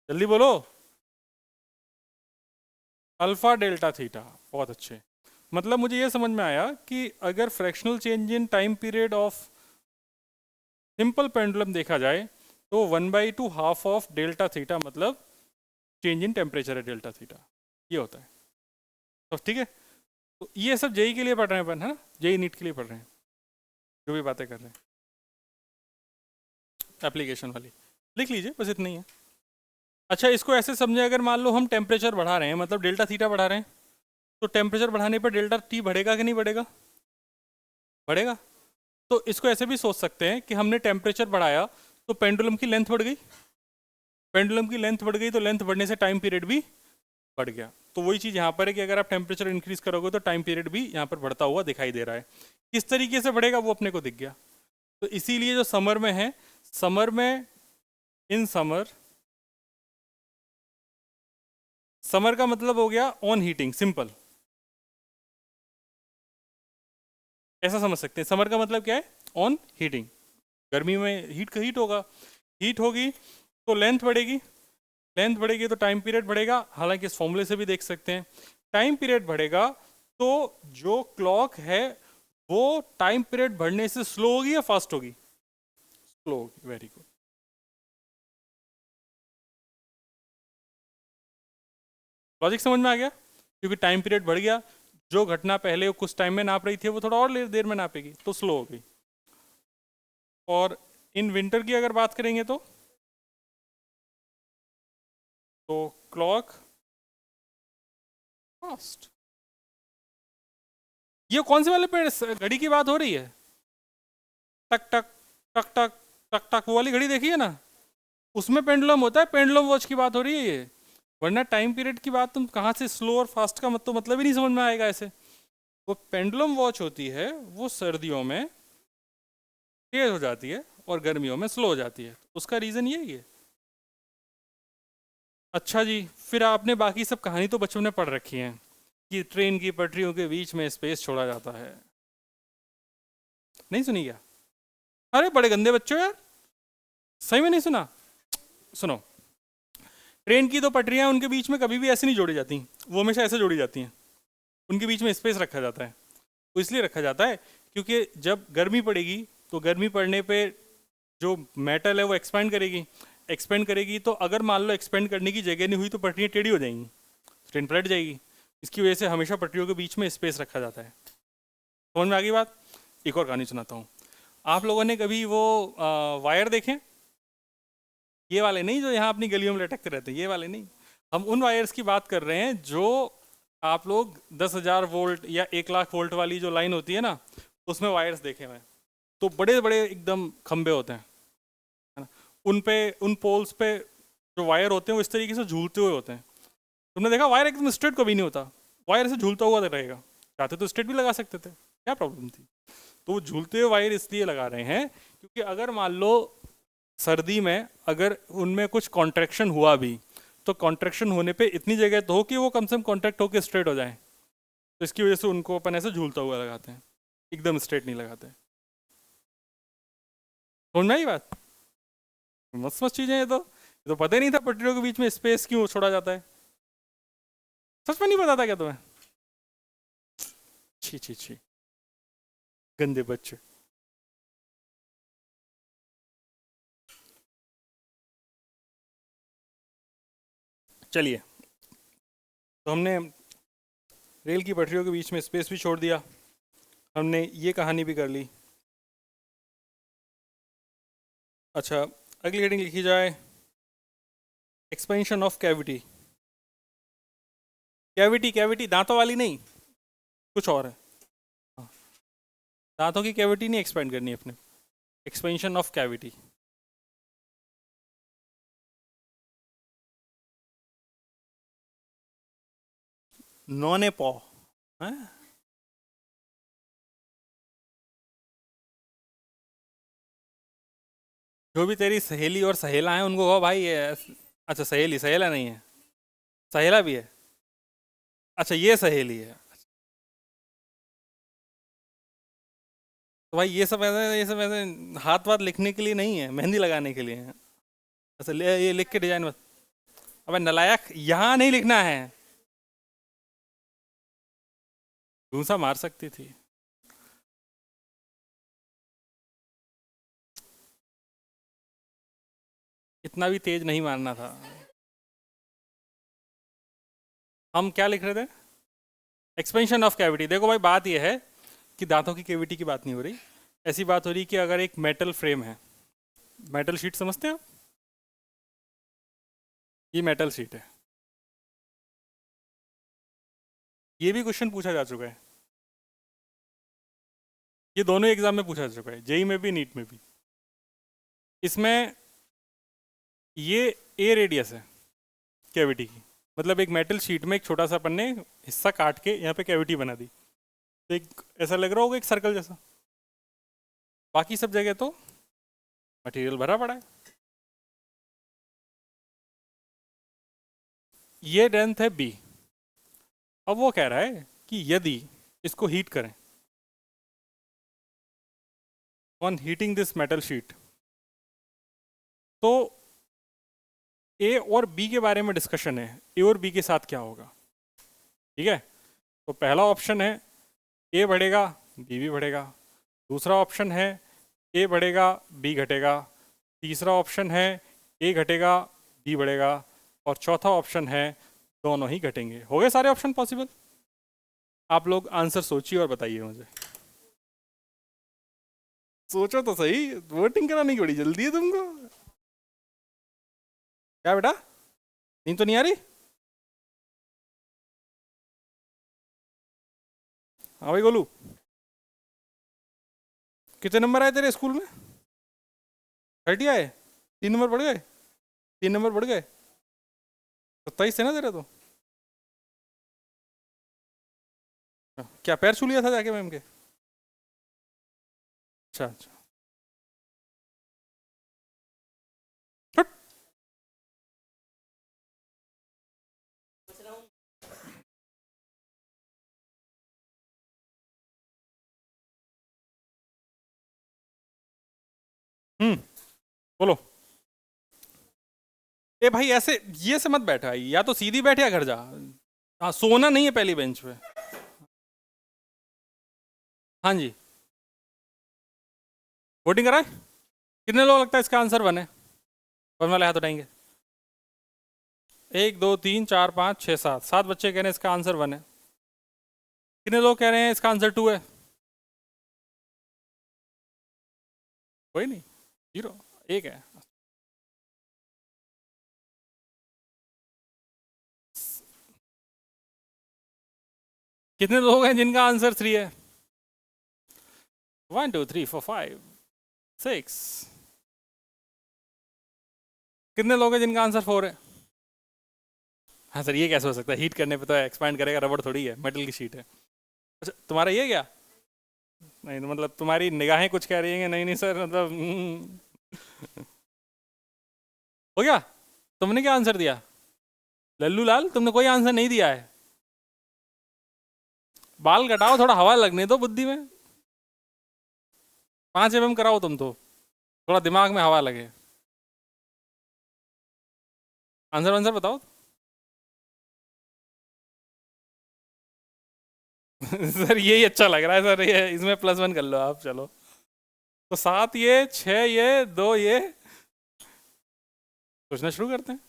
जल्दी बोलो। अल्फा डेल्टा थीटा, बहुत अच्छे। मतलब मुझे ये समझ में आया कि अगर fractional change in time period of simple pendulum देखा जाए तो 1/2 हाफ ऑफ डेल्टा थीटा मतलब चेंज इन टेम्परेचर है डेल्टा थीटा, ये होता है। तो ठीक है, तो ये सब जेई के लिए पढ़ रहे हैं अपन, है ना, जेई नीट के लिए पढ़ रहे हैं जो भी बातें कर रहे हैं, एप्लीकेशन वाली लिख लीजिए, बस इतना ही है। अच्छा, इसको ऐसे समझे, अगर मान लो हम टेम्परेचर बढ़ा रहे हैं, मतलब डेल्टा थीटा बढ़ा रहे हैं, तो टेम्परेचर बढ़ाने पर डेल्टा टी बढ़ेगा कि नहीं बढ़ेगा? बढ़ेगा। तो इसको ऐसे भी सोच सकते हैं कि हमने टेम्परेचर बढ़ाया तो पेंडुलम की लेंथ बढ़ गई, पेंडुलम की लेंथ बढ़ गई तो लेंथ बढ़ने से टाइम पीरियड भी बढ़ गया। तो वही चीज़ यहाँ पर है कि अगर आप टेम्परेचर इंक्रीज करोगे तो टाइम पीरियड भी यहाँ पर बढ़ता हुआ दिखाई दे रहा है। किस तरीके से बढ़ेगा वो अपने को दिख गया। तो इसीलिए जो समर में है, समर में, इन समर, समर का मतलब हो गया ऑन हीटिंग, सिंपल ऐसा समझ सकते हैं। समर का मतलब क्या है? On heating. गर्मी में हीट होगा, हीट होगी तो लेंथ बढ़ेगी, लेंथ बढ़ेगी तो टाइम पीरियड बढ़ेगा। हालांकि इस फॉर्मूले से भी देख सकते हैं, टाइम पीरियड बढ़ेगा तो जो क्लॉक है वो टाइम पीरियड बढ़ने से स्लो होगी या फास्ट होगी? स्लो होगी। Very good. लॉजिक समझ में आ गया? क्योंकि टाइम पीरियड बढ़ गया, जो घटना पहले कुछ टाइम में नाप रही थी वो थोड़ा और देर में नापेगी तो स्लो हो गई। और इन विंटर की अगर बात करेंगे तो क्लॉक फास्ट। ये कौन से वाले पे घड़ी की बात हो रही है? टक टक टक टक टक टक, वो वाली घड़ी देखी है ना, उसमें पेंडुलम होता है, पेंडुलम वॉच की बात हो रही है ये। वरना टाइम पीरियड की बात तुम कहाँ से स्लो और फास्ट का मतलब ही नहीं समझ में आएगा ऐसे। वो पेंडुलम वॉच होती है वो सर्दियों में तेज हो जाती है और गर्मियों में स्लो हो जाती है, उसका रीज़न यही है। अच्छा जी, फिर आपने बाकी सब कहानी तो बच्चों ने पढ़ रखी है कि ट्रेन की पटरियों के बीच में स्पेस छोड़ा जाता है, नहीं सुनी क्या? अरे बड़े गंदे बच्चों यार, सही में नहीं सुना? सुनो, ट्रेन की दो पटरियां, उनके बीच में कभी भी ऐसे नहीं जोड़ी जाती, वो हमेशा ऐसे जोड़ी जाती हैं। उनके बीच में स्पेस रखा जाता है। तो इसलिए रखा जाता है क्योंकि जब गर्मी पड़ेगी तो गर्मी पड़ने पे जो मेटल है वो एक्सपेंड करेगी, एक्सपेंड करेगी तो अगर मान लो एक्सपेंड करने की जगह नहीं हुई तो पटरियाँ टेढ़ी हो जाएंगी, ट्रेन पलट जाएगी। इसकी वजह से हमेशा पटरियों के बीच में स्पेस रखा जाता है। समझ में आ गई बात? एक और कहानी सुनाता हूँ। आप लोगों ने कभी वो वायर देखे? ये वाले नहीं जो यहाँ अपनी गलियों में लटकते रहते हैं, ये वाले नहीं। हम उन वायर्स की बात कर रहे हैं जो आप लोग 10,000 वोल्ट या 1 लाख वोल्ट वाली जो लाइन होती है ना, उसमें वायर्स देखे हुए हैं। तो बड़े बड़े एकदम खंबे होते हैं, है ना, उन पे, उन पोल्स पे जो वायर होते हैं वो इस तरीके से झूलते हुए होते हैं। तुमने देखा वायर एकदम स्ट्रेट कभी नहीं होता, वायर ऐसे झूलता हुआ रहेगा। चाहते तो स्ट्रेट भी लगा सकते थे, क्या प्रॉब्लम थी? तो वो झूलते हुए वायर इसलिए लगा रहे हैं क्योंकि अगर मान लो सर्दी में अगर उनमें कुछ कॉन्ट्रैक्शन हुआ भी तो कॉन्ट्रैक्शन होने पे इतनी जगह तो हो कि वो कम से कम कॉन्ट्रैक्ट होकर स्ट्रेट हो जाए। तो इसकी वजह से उनको अपन ऐसे झूलता हुआ लगाते हैं, एकदम स्ट्रेट नहीं लगाते। समझ में आई बात? मस्त मस्त चीज़ें हैं ये तो पता ही नहीं था पटरियों के बीच में स्पेस क्यों छोड़ा जाता है। सच में नहीं पता था क्या तुम्हें? छी छी छी, गंदे बच्चे। चलिए, तो हमने रेल की पटरियों के बीच में स्पेस भी छोड़ दिया, हमने ये कहानी भी कर ली। अच्छा, अगली हेडिंग लिखी जाए expansion of cavity. Cavity, cavity दांतों वाली नहीं, कुछ और है। हाँ, दांतों की कैविटी नहीं एक्सपेंड करनी है अपने, एक्सपेंशन ऑफ कैविटी। नॉने पॉ है। जो भी तेरी सहेली और सहेला है उनको कहो भाई ये, अच्छा सहेली, सहेला नहीं है, सहेला भी है। अच्छा ये सहेली है। तो भाई ये सब ऐसे हाथ वाथ लिखने के लिए नहीं है, मेहंदी लगाने के लिए है। अच्छा ये लिख के डिजाइन बस। अबे नलायक, यहाँ नहीं लिखना है। घूसा मार सकती थी। इतना भी तेज नहीं मारना था। हम क्या लिख रहे थे? Expansion of cavity. देखो भाई, बात यह है कि दांतों की कैविटी की बात नहीं हो रही। ऐसी बात हो रही कि अगर एक मेटल फ्रेम है, मेटल शीट समझते हैं आप? ये मेटल शीट है। ये भी क्वेश्चन पूछा जा चुका है। ये दोनों एग्जाम में पूछा जा चुका है, जेई में भी, नीट में भी। इसमें ये ए रेडियस है कैविटी की। मतलब एक मेटल शीट में एक छोटा सा अपन ने हिस्सा काट के यहाँ पे कैविटी बना दी, तो एक ऐसा लग रहा होगा एक सर्कल जैसा। बाकी सब जगह तो मटेरियल भरा पड़ा है। ये लेंथ है बी। अब वो कह रहा है कि यदि इसको हीट करें, on heating this metal sheet, तो ए और बी के बारे में डिस्कशन है। ए और बी के साथ क्या होगा? ठीक है, तो पहला ऑप्शन है ए बढ़ेगा बी भी बढ़ेगा। दूसरा ऑप्शन है ए बढ़ेगा बी घटेगा। तीसरा ऑप्शन है ए घटेगा बी बढ़ेगा। और चौथा ऑप्शन है दोनों ही घटेंगे। हो गए सारे ऑप्शन पॉसिबल? आप लोग आंसर सोचिए और बताइए मुझे। सोचो तो सही, वोटिंग कराने की बड़ी जल्दी है तुमको। क्या बेटा, नींद तो नहीं आ रही? हाँ भाई गोलू, कितने नंबर आए तेरे स्कूल में? 30 आए? 3 नंबर बढ़ गए? 3 नंबर बढ़ गए? 27 थे ना तेरे तो। क्या पैर छू लिया था जाके मैम के? अच्छा अच्छा। हट। बोलो। ए भाई ऐसे ये से मत बैठा, या तो सीधी बैठ या घर जा। हाँ, सोना नहीं है पहली बेंच पे। हाँ जी, वोटिंग कराए? कितने लोग लगता है इसका आंसर वन है? वन वाले हाथ उठाएंगे। 1 2 3 4 5 6 7, 7 बच्चे कह रहे हैं इसका आंसर वन है। कितने लोग कह रहे हैं इसका आंसर टू है? कोई नहीं, जीरो, एक है। कितने लोग हैं जिनका आंसर 3 है? 1 2 3 4 5 6। कितने लोग हैं जिनका आंसर 4 है? हाँ सर, ये कैसे हो सकता है? हीट करने पे तो एक्सपैंड करेगा, रबड़ थोड़ी है, मेटल की शीट है। अच्छा, तुम्हारा ये क्या? नहीं तो मतलब तुम्हारी निगाहें कुछ कह रही हैं? नहीं नहीं सर, मतलब हो गया। तुमने क्या आंसर दिया? लल्लू लाल, तुमने कोई आंसर नहीं दिया है। बाल कटाओ, थोड़ा हवा लगने दो बुद्धि में। 5 mm कराओ तुम तो, थोड़ा दिमाग में हवा लगे। आंसर आंसर बताओ। सर यही अच्छा लग रहा है सर, ये इसमें +1 कर लो आप, चलो। तो 7 ये, 6 ये, 2 ये। सोचना शुरू करते हैं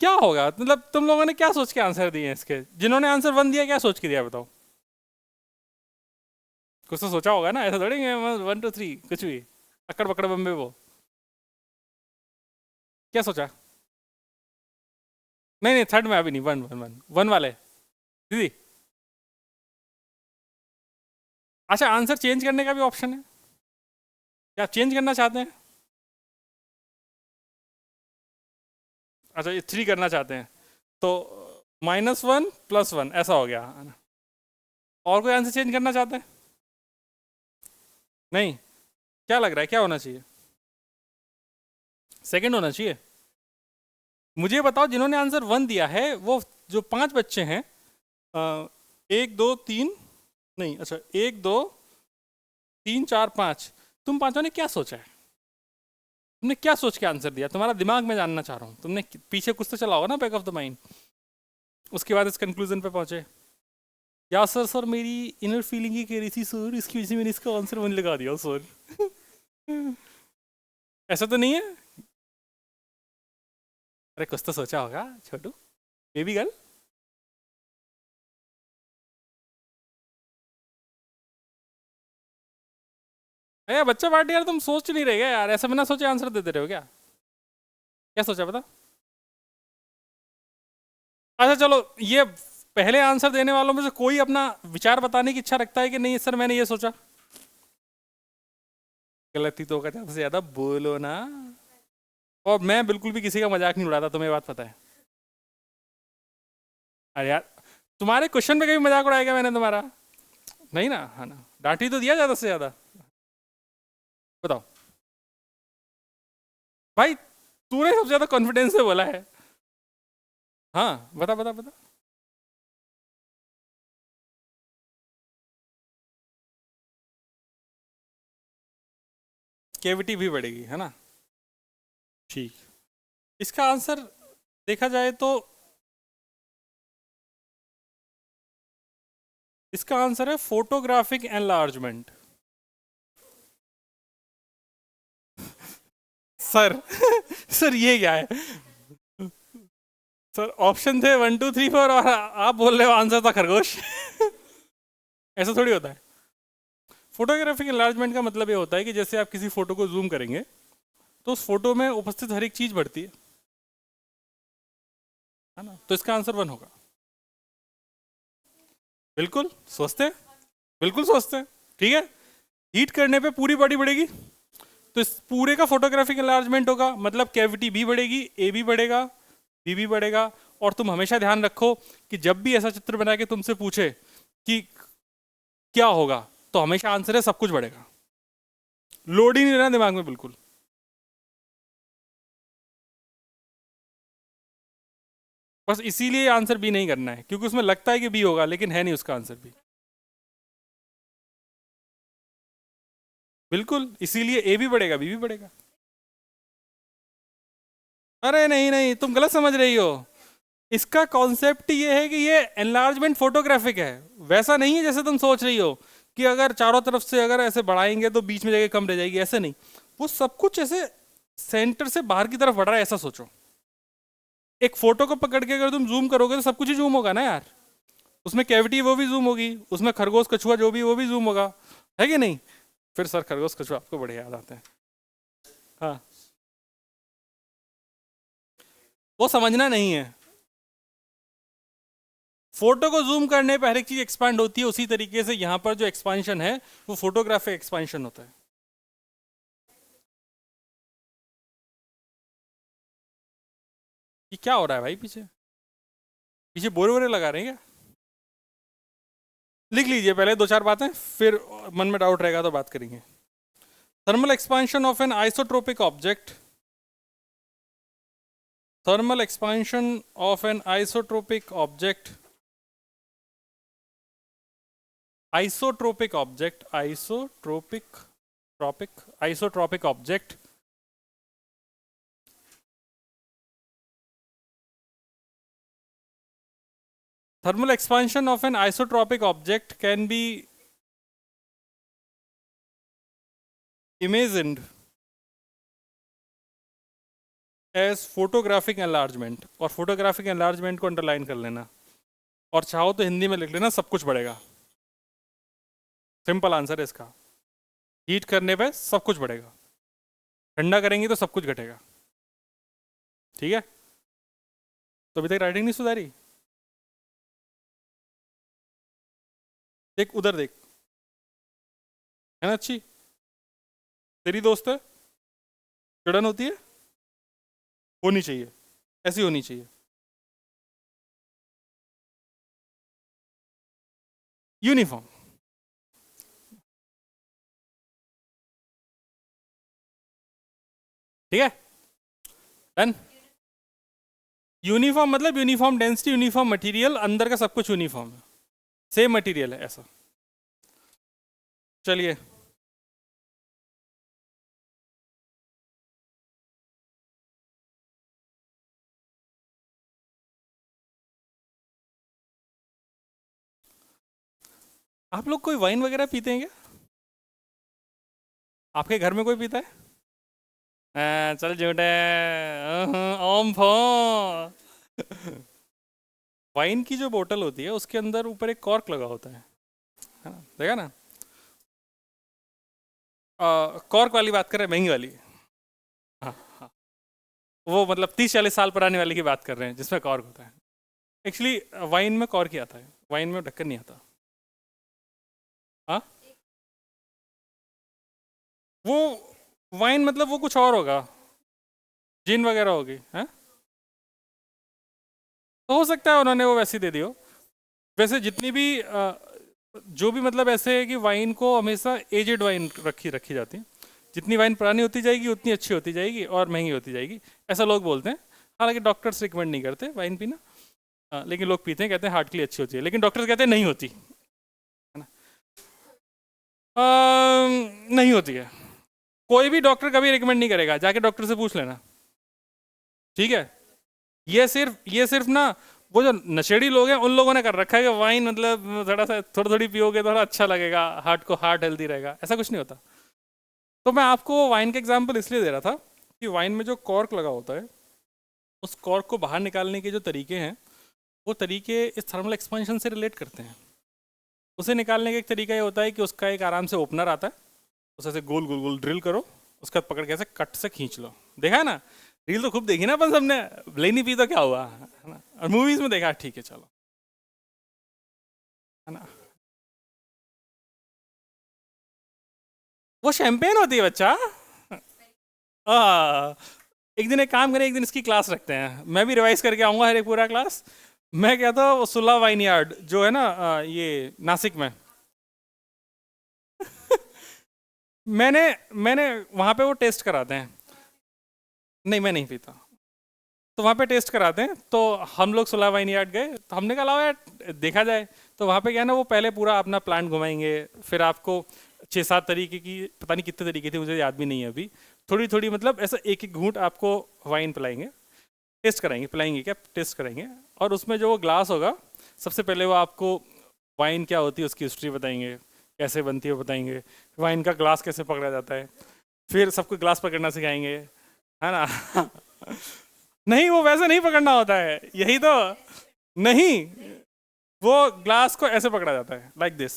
क्या होगा। मतलब तुम लोगों ने क्या सोच के आंसर दिए हैं इसके? जिन्होंने आंसर 1 दिया, क्या सोच के दिया बताओ? कुछ तो सोचा होगा ना, ऐसा थोड़ी 1 2 3 कुछ भी अक्कड़ पकड़ बम्बे वो। क्या सोचा? नहीं नहीं, थर्ड में अभी नहीं, वन वन वन वन वाले दीदी। अच्छा, आंसर चेंज करने का भी ऑप्शन है क्या? आप चेंज करना चाहते हैं? अच्छा, ये 3 करना चाहते हैं, तो -1 +1 ऐसा हो गया। और कोई आंसर चेंज करना चाहते हैं? नहीं? क्या लग रहा है, क्या होना चाहिए? सेकंड होना चाहिए। मुझे बताओ, जिन्होंने आंसर 1 दिया है वो जो 5 बच्चे हैं, 1 2 3, नहीं अच्छा, 1 2 3 4 5, तुम पांचों ने क्या सोचा है? तुमने क्या सोच के आंसर दिया? तुम्हारा दिमाग में जानना चाह रहा हूँ। तुमने पीछे कुछ तो चला होगा ना बैक ऑफ द माइंड, उसके बाद इस कंक्लूजन पे पहुंचे। या सर सर मेरी इनर फीलिंग ही कह रही थी सर, इसकी वजह से मैंने इसका आंसर वन लगा दिया सर। ऐसा तो नहीं है? अरे कुछ तो सोचा होगा छोटू, बेबी गर्ल। अरे बच्चा पार्टी यार, तुम सोच नहीं रहे क्या यार? ऐसा बिना सोचे आंसर दे दे रहे हो क्या? क्या सोचा बता? अच्छा चलो, ये पहले आंसर देने वालों में से कोई अपना विचार बताने की इच्छा रखता है कि नहीं सर मैंने ये सोचा? गलती तो होगा ज्यादा से ज्यादा, बोलो ना। और मैं बिल्कुल भी किसी का मजाक नहीं उड़ाता, तुम्हें बात पता है। अरे यार, तुम्हारे क्वेश्चन पे कभी मजाक उड़ाया क्या मैंने तुम्हारा? नहीं ना, है ना? डांटी तो दिया ज्यादा से ज्यादा। बताओ भाई, तूने सबसे ज्यादा कॉन्फिडेंस से बोला है। हाँ बता बता बता। केविटी भी बढ़ेगी है ना? ठीक। इसका आंसर देखा जाए तो, इसका आंसर है फोटोग्राफिक एनलार्जमेंट। सर सर ये क्या है? सर ऑप्शन थे 1 2 3 4 और आप बोल रहे हो आंसर था खरगोश। ऐसा थोड़ी होता है। फोटोग्राफिक एनलार्जमेंट का मतलब ये होता है कि जैसे आप किसी फोटो को जूम करेंगे तो उस फोटो में उपस्थित हर एक चीज बढ़ती है ना? तो इसका आंसर 1 होगा। बिल्कुल सोचते हैं, बिल्कुल सोचते हैं। ठीक है, हीट करने पे पूरी बॉडी बढ़ेगी, तो इस पूरे का फोटोग्राफिक एनलार्जमेंट होगा, मतलब कैविटी भी बढ़ेगी, ए भी बढ़ेगा, बी भी बढ़ेगा। और तुम हमेशा ध्यान रखो कि जब भी ऐसा चित्र बना के तुमसे पूछे कि क्या होगा, तो हमेशा आंसर है सब कुछ बढ़ेगा। लोड ही नहीं रहना दिमाग में बिल्कुल। बस इसीलिए आंसर बी नहीं करना है, क्योंकि उसमें लगता है कि बी होगा लेकिन है नहीं उसका आंसर बी। बिल्कुल, इसीलिए ए भी बढ़ेगा बी भी बढ़ेगा। अरे नहीं नहीं, तुम गलत समझ रही हो। इसका कॉन्सेप्ट ये है कि ये एनलार्जमेंट फोटोग्राफिक है, वैसा नहीं है जैसे तुम सोच रही हो कि अगर चारों तरफ से अगर ऐसे बढ़ाएंगे तो बीच में जगह कम रह जाएगी, ऐसे नहीं। वो सब कुछ ऐसे सेंटर से बाहर की तरफ बढ़ रहा है, ऐसा सोचो। एक फोटो को पकड़ के अगर तुम जूम करोगे तो सब कुछ ही जूम होगा ना यार। उसमें कैविटी वो भी जूम होगी, उसमें खरगोश कछुआ जो भी वो भी जूम होगा, है कि नहीं? फिर सर खरगोश कछुआ आपको बड़े याद आते हैं। हाँ, वो समझना नहीं है। फोटो को जूम करने पर हर एक चीज एक्सपांड होती है, उसी तरीके से यहाँ पर जो एक्सपांशन है वो फोटोग्राफिक एक्सपांशन होता है। ये क्या हो रहा है भाई पीछे? पीछे बोरे बोरे लगा रहे हैं क्या? लिख लीजिए पहले दो चार बातें, फिर मन में डाउट रहेगा तो बात करेंगे। Thermal expansion of an isotropic object, thermal expansion of an isotropic object, isotropic object thermal expansion of an isotropic object can be imagined as photographic enlargement, और photographic enlargement को अंडरलाइन कर लेना, और चाहो तो हिंदी में लिख लेना सब कुछ बढ़ेगा। सिंपल आंसर है इसका, हीट करने पे सब कुछ बढ़ेगा, ठंडा करेंगे तो सब कुछ घटेगा। ठीक है, तो अभी तक राइटिंग नहीं सुधारी? देख उधर देख, है ना अच्छी? तेरी दोस्त है, चिड़न होती है, होनी चाहिए, ऐसी होनी चाहिए। यूनिफॉर्म। ठीक है, डन। यूनिफॉर्म मतलब यूनिफॉर्म डेंसिटी, यूनिफॉर्म मटेरियल, अंदर का सब कुछ यूनिफॉर्म है, सेम मटेरियल है ऐसा। चलिए, आप लोग कोई वाइन वगैरह पीते हैं क्या? आपके घर में कोई पीता है? चल झूठे। ओम फो। वाइन की जो बोतल होती है उसके अंदर ऊपर एक कॉर्क लगा होता है ना? देखा ना? कॉर्क वाली बात कर रहे हैं, महंगी वाली। हाँ हाँ। वो मतलब 30-40 साल पुरानी वाली की बात कर रहे हैं जिसमें कॉर्क होता है। एक्चुअली वाइन में कॉर्क ही आता है, वाइन में ढक्कन नहीं आता। हाँ। वो वाइन मतलब वो कुछ और होगा, जिन वगैरह होगी। हाँ, तो हो सकता है उन्होंने वो वैसे ही दे दी हो। वैसे जितनी भी जो भी मतलब ऐसे है कि वाइन को हमेशा एजेड वाइन रखी रखी जाती है। जितनी वाइन पुरानी होती जाएगी उतनी अच्छी होती जाएगी और महंगी होती जाएगी, ऐसा लोग बोलते हैं। हालांकि डॉक्टर्स रिकमेंड नहीं करते वाइन पीना, लेकिन लोग पीते हैं, कहते हैं हार्ट के लिए अच्छी होती है, लेकिन डॉक्टर्स कहते हैं नहीं होती है ना। नहीं होती है। कोई भी डॉक्टर कभी रिकमेंड नहीं करेगा, जाके डॉक्टर से पूछ लेना, ठीक है? ये सिर्फ ना, वो जो नशेड़ी लोग हैं उन लोगों ने कर रखा है कि वाइन मतलब थोड़ा सा थोड़ी थोड़ी पियोगे तो थोड़ा अच्छा लगेगा, हार्ट हेल्दी रहेगा, ऐसा कुछ नहीं होता। तो मैं आपको वाइन का एग्जांपल इसलिए दे रहा था कि वाइन में जो कॉर्क लगा होता है, उस कॉर्क को बाहर निकालने के जो तरीके हैं, वो तरीके इस थर्मल एक्सपेंशन से रिलेट करते हैं। उसे निकालने का एक तरीका ये होता है कि उसका एक आराम से ओपनर आता है, उसे ऐसे गोल गोल गोल ड्रिल करो, उसका पकड़ के ऐसे कट से खींच लो। देखा है ना? रील तो खूब देखी ना अपन सबने। लेनी पी तो क्या हुआ, है ना? और मूवीज में देखा, ठीक है चलो, है ना? वो शैंपेन होती है बच्चा। आ, एक दिन एक काम करें, एक दिन इसकी क्लास रखते हैं, मैं भी रिवाइज करके आऊंगा हर एक पूरा क्लास। मैं कहता हूँ सुल्ला वाइन यार्ड जो है ना, ये नासिक में। मैंने मैंने वहाँ पे वो टेस्ट कराते हैं। नहीं, मैं नहीं पीता। तो वहाँ पे टेस्ट कराते हैं, तो हम लोग सुल्ला वाइन यार्ड गए, तो हमने कहा लाओ यार देखा जाए। तो वहाँ पे क्या है ना, वो पहले पूरा अपना प्लांट घुमाएंगे, फिर आपको 6-7 तरीके की, पता नहीं कितने तरीके थे, मुझे याद भी नहीं है अभी। थोड़ी थोड़ी मतलब ऐसा एक एक घूंट आपको वाइन पिलाएंगे, टेस्ट कराएंगे, पिलाएंगे क्या, टेस्ट करेंगे। और उसमें जो वो ग्लास होगा, सबसे पहले वो आपको वाइन क्या होती है उसकी हिस्ट्री बताएंगे, कैसे बनती है बताएंगे, वाइन का ग्लास कैसे पकड़ा जाता है, फिर सबको ग्लास पकड़ना सिखाएंगे, है ना? नहीं, वो वैसे नहीं पकड़ना होता है, यही तो। नहीं, वो ग्लास को ऐसे पकड़ा जाता है, लाइक दिस।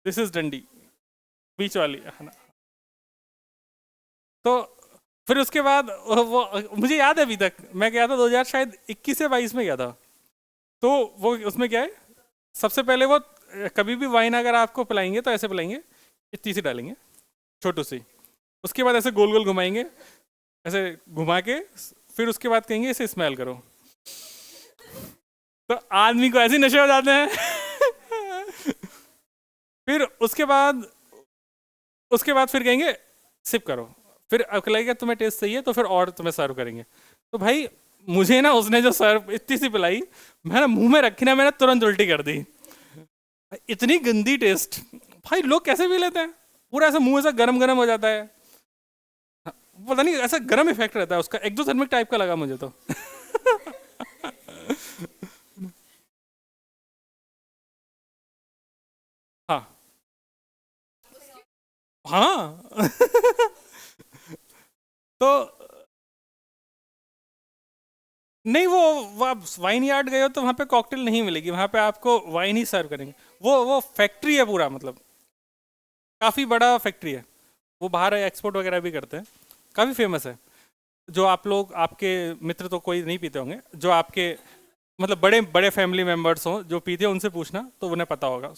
दिस इज डंडी, बीच वाली, है ना? तो फिर उसके बाद वो मुझे याद है अभी तक, मैं गया था 2000 शायद 21 या 22 में गया था। तो वो उसमें क्या है, सबसे पहले वो कभी भी वाइन अगर आपको पिलाएंगे तो ऐसे पिलाएंगे, इतनी सी डालेंगे, छोटू सी। उसके बाद ऐसे गोल गोल घुमाएंगे, ऐसे घुमा के, फिर उसके बाद कहेंगे इसे स्मेल करो। तो आदमी को ऐसे नशे हो जाते हैं। फिर उसके बाद फिर कहेंगे सिप करो। फिर आपको लगेगा तुम्हें टेस्ट सही है तो फिर और तुम्हें सर्व करेंगे। तो भाई मुझे ना उसने जो सर्व इतनी सी पिलाई, मैं ना मुंह में रखी ना, मैंने तुरंत उल्टी कर दी। इतनी गंदी टेस्ट। भाई लोग कैसे पी लेते हैं? पूरा ऐसा मुंह ऐसा गरम गरम हो जाता है, पता नहीं ऐसा गरम इफेक्ट रहता है उसका, एक्जोथर्मिक टाइप का लगा मुझे तो। हाँ हाँ। तो नहीं, वो आप वाइन यार्ड गए हो तो वहाँ पे कॉकटेल नहीं मिलेगी, वहाँ पे आपको वाइन ही सर्व करेंगे। वो फैक्ट्री है पूरा, मतलब काफ़ी बड़ा फैक्ट्री है। वो बाहर एक्सपोर्ट वगैरह भी करते हैं, काफ़ी फेमस है। जो आप लोग, आपके मित्र तो कोई नहीं पीते होंगे, जो आपके मतलब बड़े बड़े फैमिली मेम्बर्स हों जो पीते हैं, उनसे पूछना तो उन्हें पता होगा।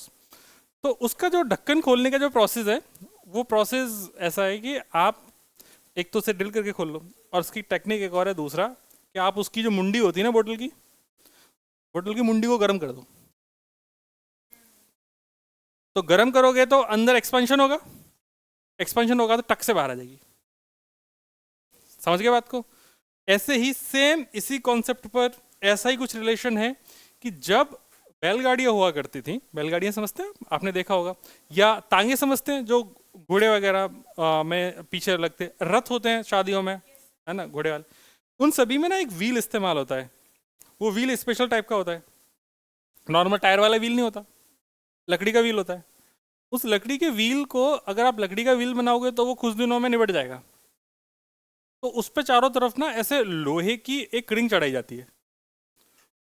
तो उसका जो ढक्कन खोलने का जो प्रोसेस है, वो प्रोसेस ऐसा है कि आप एक तो उसे ड्रिल करके खोल लो, और उसकी टेक्निक एक और है दूसरा, कि आप उसकी जो मुंडी होती है ना बोतल की मुंडी को गर्म कर दो। तो गर्म करोगे तो अंदर एक्सपेंशन होगा, एक्सपेंशन होगा तो टक से बाहर आ जाएगी। समझ गए बात को? ऐसे ही सेम इसी कॉन्सेप्ट पर ऐसा ही कुछ रिलेशन है कि जब बैलगाड़ियां हुआ करती थी, बैलगाड़ियां समझते हैं आपने देखा होगा, या तांगे समझते हैं जो घोड़े वगैरह में पीछे लगते, रथ होते हैं शादियों में, है ना, घोड़े वाले। उन सभी में ना एक व्हील इस्तेमाल होता है। वो व्हील स्पेशल टाइप का होता है, नॉर्मल टायर वाला व्हील नहीं होता। लकड़ी का व्हील होता है। उस लकड़ी के व्हील को अगर आप लकड़ी का व्हील बनाओगे तो वो कुछ दिनों में निबट जाएगा। तो उस पे चारों तरफ ना ऐसे लोहे की एक रिंग चढ़ाई जाती है।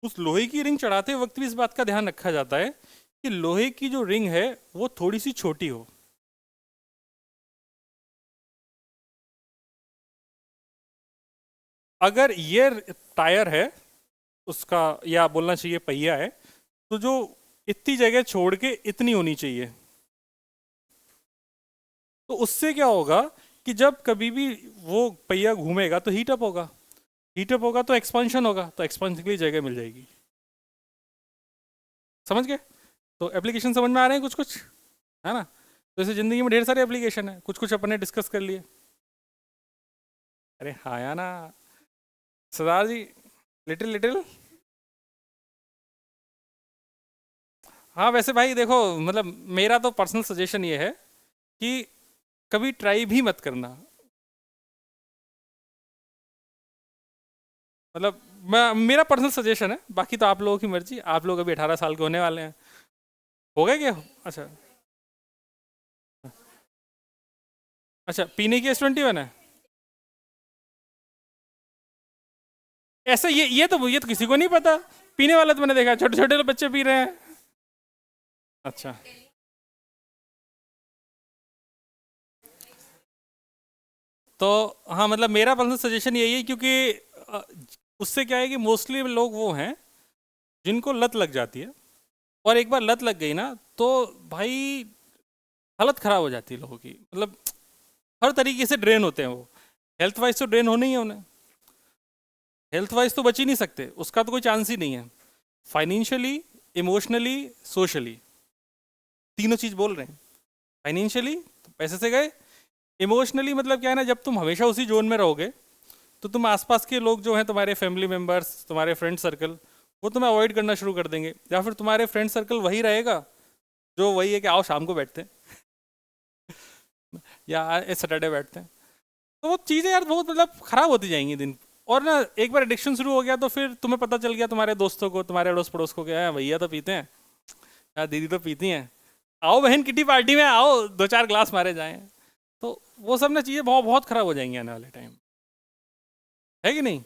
उस लोहे की रिंग चढ़ाते वक्त भी इस बात का ध्यान रखा जाता है कि लोहे की जो रिंग है वो थोड़ी सी छोटी हो। अगर ये टायर है उसका, या बोलना चाहिए पहिया है, तो जो इतनी जगह छोड़ के इतनी होनी चाहिए। तो उससे क्या होगा कि जब कभी भी वो पहिया घूमेगा तो हीट अप होगा, हीट अप होगा तो एक्सपांशन होगा, तो एक्सपांशन के लिए जगह मिल जाएगी। समझ गए? तो एप्लीकेशन समझ में आ रहे हैं कुछ कुछ, है ना? तो इसे ज़िंदगी में ढेर सारे एप्लीकेशन है, कुछ कुछ अपने डिस्कस कर लिए। अरे हाँ या ना सरदार जी, लिटिल लिटिल। हाँ वैसे भाई देखो, मतलब मेरा तो पर्सनल सजेशन ये है कि कभी ट्राई भी मत करना। मतलब मैं, मेरा पर्सनल सजेशन है, बाकी तो आप लोगों की मर्जी। आप लोग अभी 18 साल के होने वाले हैं। हो गए क्या? अच्छा। अच्छा, पीने की S21 है? ऐसा ये तो किसी को नहीं पता। पीने वाला तो मैंने देखा, छोटे छोटे बच्चे पी रहे हैं। अच्छा। तो हाँ, मतलब मेरा पर्सनल सजेशन यही है, क्योंकि अ, उससे क्या है कि मोस्टली लोग वो हैं जिनको लत लग जाती है। और एक बार लत लग गई ना तो भाई हालत खराब हो जाती है लोगों की। मतलब हर तरीके से ड्रेन होते हैं वो। हेल्थ वाइज तो ड्रेन होने ही है उन्हें। हेल्थ वाइज तो बच ही नहीं सकते, उसका तो कोई चांस ही नहीं है। फाइनेंशियली, इमोशनली, सोशली, तीनों चीज बोल रहे हैं। फाइनेंशियली तो पैसे से गए। इमोशनली मतलब क्या है ना, जब तुम हमेशा उसी जोन में रहोगे तो तुम आसपास के लोग जो हैं, तुम्हारे फैमिली मेम्बर्स, तुम्हारे फ्रेंड सर्कल, वो तुम्हें अवॉइड करना शुरू कर देंगे। या फिर तुम्हारे फ्रेंड सर्कल वही रहेगा जो वही है कि आओ शाम को बैठते हैं या सैटरडे बैठते हैं। तो वो चीज़ें यार बहुत मतलब ख़राब होती जाएंगी दिन। और ना एक बार एडिक्शन शुरू हो गया तो फिर तुम्हें पता चल गया, तुम्हारे दोस्तों को, तुम्हारे अड़ोस पड़ोस को, क्या है भैया तो पीते हैं, या दीदी तो पीती हैं, आओ बहन किटी पार्टी में आओ, दो चार ग्लास मारे जाएं। तो वो सब ना चीज़ें बहुत बहुत ख़राब हो जाएंगी आने वाले टाइम। है कि नहीं?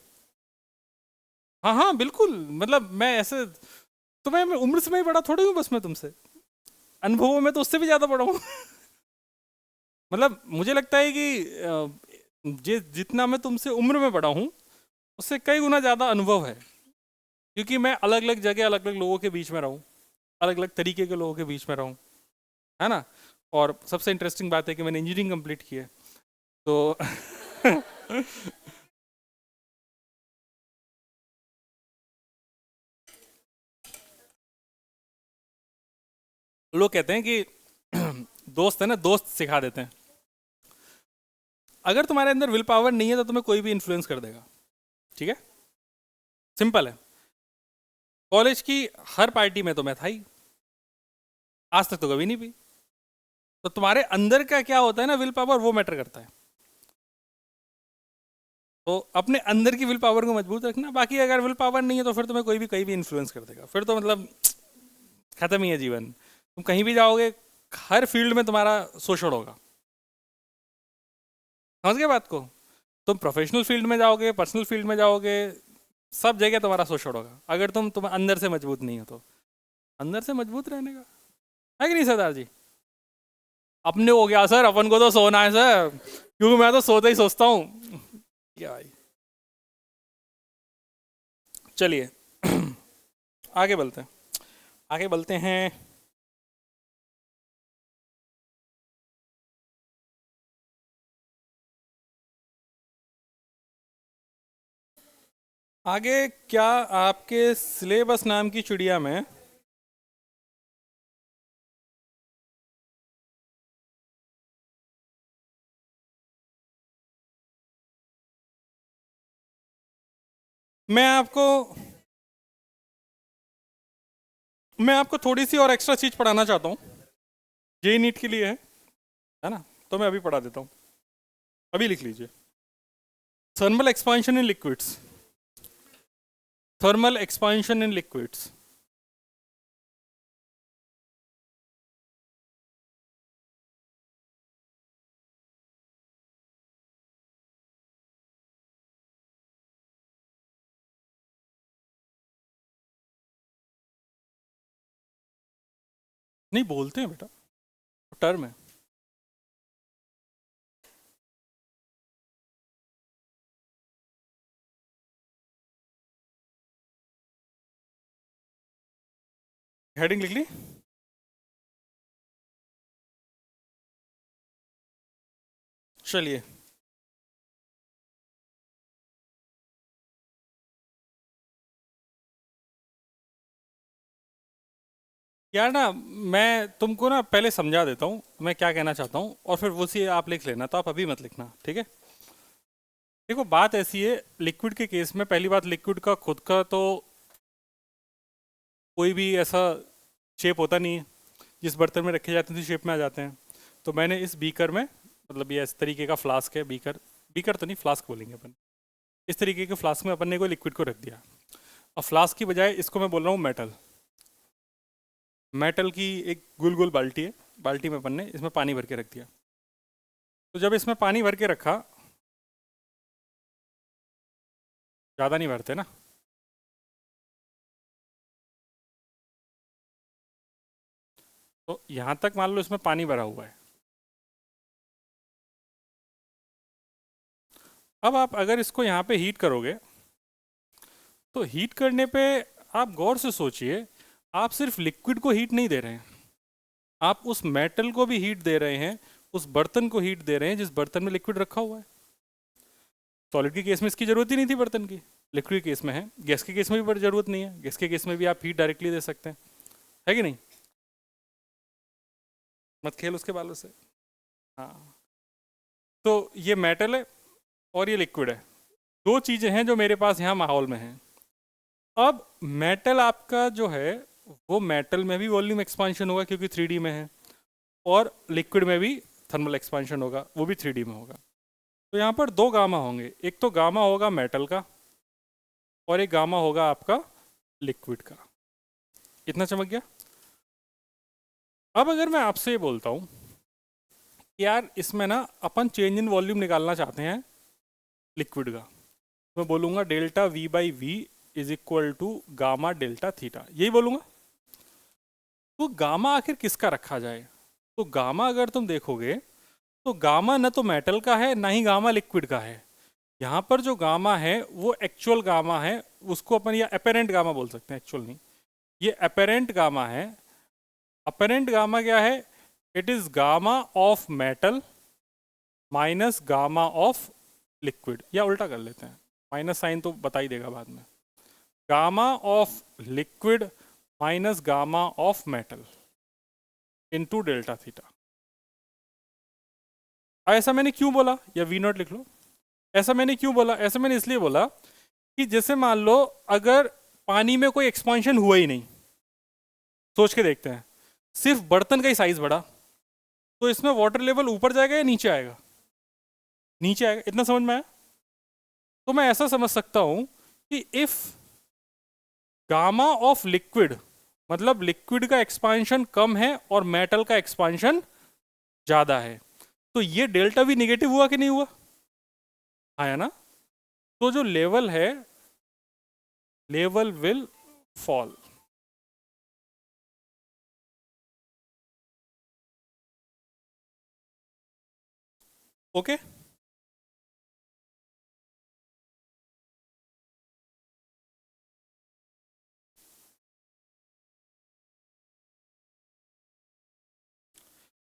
हाँ हाँ बिल्कुल। मतलब मैं ऐसे, तो मैं उम्र से मैं बड़ा थोड़ी हूँ, बस मैं तुमसे अनुभवों में तो उससे भी ज़्यादा बड़ा हूँ मतलब मुझे लगता है कि जितना मैं तुमसे उम्र में बड़ा हूँ, उससे कई गुना ज़्यादा अनुभव है। क्योंकि मैं अलग अलग जगह, अलग अलग लोगों के बीच में रहूँ, अलग अलग तरीके के लोगों के बीच में रहूँ, है ना? और सबसे इंटरेस्टिंग बात है कि मैंने इंजीनियरिंग कंप्लीट की है। तो लोग कहते हैं कि दोस्त है ना, दोस्त सिखा देते हैं। अगर तुम्हारे अंदर विल पावर नहीं है तो तुम्हें कोई भी इन्फ्लुएंस कर देगा। ठीक है, सिंपल है। कॉलेज की हर पार्टी में तो मैं था ही, आज तक तो कभी नहीं पी। तो तुम्हारे अंदर का क्या होता है ना, विल पावर, वो मैटर करता है। तो अपने अंदर की विल पावर को मजबूत रखना। बाकी अगर विल पावर नहीं है तो फिर तुम्हें कोई भी कहीं भी इन्फ्लुएंस कर देगा, फिर तो मतलब खत्म ही है जीवन। तुम कहीं भी जाओगे, हर फील्ड में तुम्हारा शोषण होगा। समझ गए बात को? तुम प्रोफेशनल फील्ड में जाओगे, पर्सनल फील्ड में जाओगे, सब जगह तुम्हारा शोषण होगा अगर तुम अंदर से मजबूत नहीं हो तो। अंदर से मजबूत रहने का है कि नहीं सरदार जी? अपने हो गया सर, अपन को तो सोना है सर, क्योंकि मैं तो सोता ही सोचता हूँ क्या भाई। चलिए आगे बढ़ते हैं, आगे बढ़ते हैं। आगे क्या, आपके सिलेबस नाम की चिड़िया में मैं आपको मैं आपको थोड़ी सी और एक्स्ट्रा चीज पढ़ाना चाहता हूँ। ये नीट के लिए है ना? तो मैं अभी पढ़ा देता हूँ, अभी लिख लीजिए। Thermal expansion in liquids, thermal expansion in liquids. नहीं बोलते हैं बेटा, टर्म है। हेडिंग लिख ली? चलिए, यार ना मैं तुमको ना पहले समझा देता हूँ मैं क्या कहना चाहता हूँ, और फिर वो सी आप लिख लेना, तो आप अभी मत लिखना, ठीक है? देखो बात ऐसी है, लिक्विड के केस में पहली बात, लिक्विड का खुद का तो कोई भी ऐसा शेप होता नहीं है, जिस बर्तन में रखे जाते हैं उसी शेप में आ जाते हैं। तो मैंने इस बीकर में, मतलब ये इस तरीके का फ्लास्क है, बीकर, बीकर तो नहीं फ्लास्क बोलेंगे अपन, इस तरीके के फ्लास्क में अपन ने कोई लिक्विड को रख दिया। अब फ्लास्क की बजाय इसको मैं बोल रहा हूँ मेटल, मेटल की एक गोल गोल बाल्टी है, बाल्टी में अपन ने इसमें पानी भर के रख दिया। तो जब इसमें पानी भर के रखा, ज़्यादा नहीं भरते ना, तो यहाँ तक मान लो इसमें पानी भरा हुआ है। अब आप अगर इसको यहाँ पे हीट करोगे, तो हीट करने पे आप गौर से सोचिए, आप सिर्फ लिक्विड को हीट नहीं दे रहे हैं, आप उस मेटल को भी हीट दे रहे हैं, उस बर्तन को हीट दे रहे हैं जिस बर्तन में लिक्विड रखा हुआ है। सॉलिड के केस में इसकी जरूरत ही नहीं थी बर्तन की, लिक्विड के केस में है। गैस के केस में भी बड़ी जरूरत नहीं है, गैस के केस में भी आप हीट डायरेक्टली दे सकते हैं, है कि नहीं? मत खेल उसके बालों से। हाँ, तो ये मेटल है और ये लिक्विड है, दो चीज़ें हैं जो मेरे पास यहाँ माहौल में हैं। अब मेटल आपका जो है, वो मेटल में भी वॉल्यूम एक्सपांशन होगा क्योंकि 3D में है, और लिक्विड में भी थर्मल एक्सपांशन होगा, वो भी 3D में होगा। तो यहाँ पर दो गामा होंगे, एक तो गामा होगा मेटल का और एक गामा होगा आपका लिक्विड का। इतना चमक गया? अब अगर मैं आपसे ये बोलता हूँ कि यार इसमें ना अपन चेंज इन वॉल्यूम निकालना चाहते हैं लिक्विड का, मैं बोलूँगा delta V by V is equal to gamma delta theta, यही बोलूँगा। तो गामा आखिर किसका रखा जाए? तो गामा अगर तुम देखोगे, तो गामा न तो मेटल का है ना ही गामा लिक्विड का है। यहाँ पर जो गामा है वो एक्चुअल गामा है, उसको अपन या अपेरेंट गामा बोल सकते हैं, एक्चुअल नहीं, ये अपेरेंट गामा है। अपेरेंट गामा क्या है? It is gamma of metal minus gamma of liquid, या उल्टा कर लेते हैं, माइनस साइन तो बता ही देगा बाद में, gamma of liquid minus gamma of metal into delta theta. ऐसा मैंने क्यों बोला, या वी नॉट लिख लो, ऐसा मैंने क्यों बोला? ऐसा मैंने इसलिए बोला कि जैसे मान लो अगर पानी में कोई एक्सपांशन हुआ ही नहीं, सोच के देखते हैं, सिर्फ बर्तन का ही साइज बढ़ा, तो इसमें वाटर लेवल ऊपर जाएगा या नीचे आएगा? नीचे आएगा। इतना समझ में आया? तो मैं ऐसा समझ सकता हूं कि इफ गामा ऑफ लिक्विड, मतलब लिक्विड का एक्सपांशन कम है और मेटल का एक्सपांशन ज्यादा है, तो ये डेल्टा भी निगेटिव हुआ कि नहीं हुआ? आया ना? तो जो लेवल है, लेवल विल फॉल। ओके,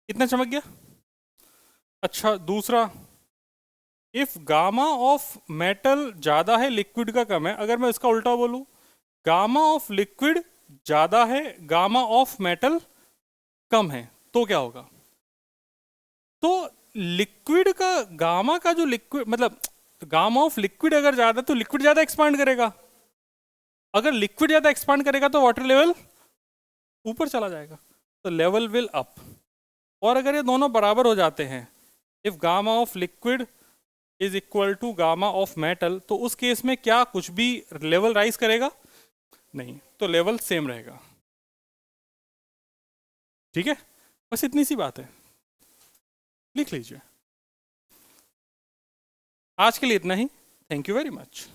इतना चमक गया? अच्छा, दूसरा, इफ गामा ऑफ मेटल ज्यादा है लिक्विड का कम है, अगर मैं इसका उल्टा बोलूं, गामा ऑफ लिक्विड ज्यादा है गामा ऑफ मेटल कम है, तो क्या होगा? तो लिक्विड का गामा का जो लिक्विड, मतलब गामा ऑफ लिक्विड अगर ज्यादा, तो लिक्विड ज्यादा एक्सपांड करेगा, अगर लिक्विड ज्यादा एक्सपांड करेगा तो वाटर लेवल ऊपर चला जाएगा, तो लेवल विल अप। और अगर ये दोनों बराबर हो जाते हैं, if gamma of liquid is equal to gamma of metal, तो उस केस में क्या कुछ भी लेवल राइज करेगा? नहीं, तो लेवल सेम रहेगा। ठीक है, बस इतनी सी बात है, लिख लीजिए। आज के लिए इतना ही, थैंक यू वेरी मच।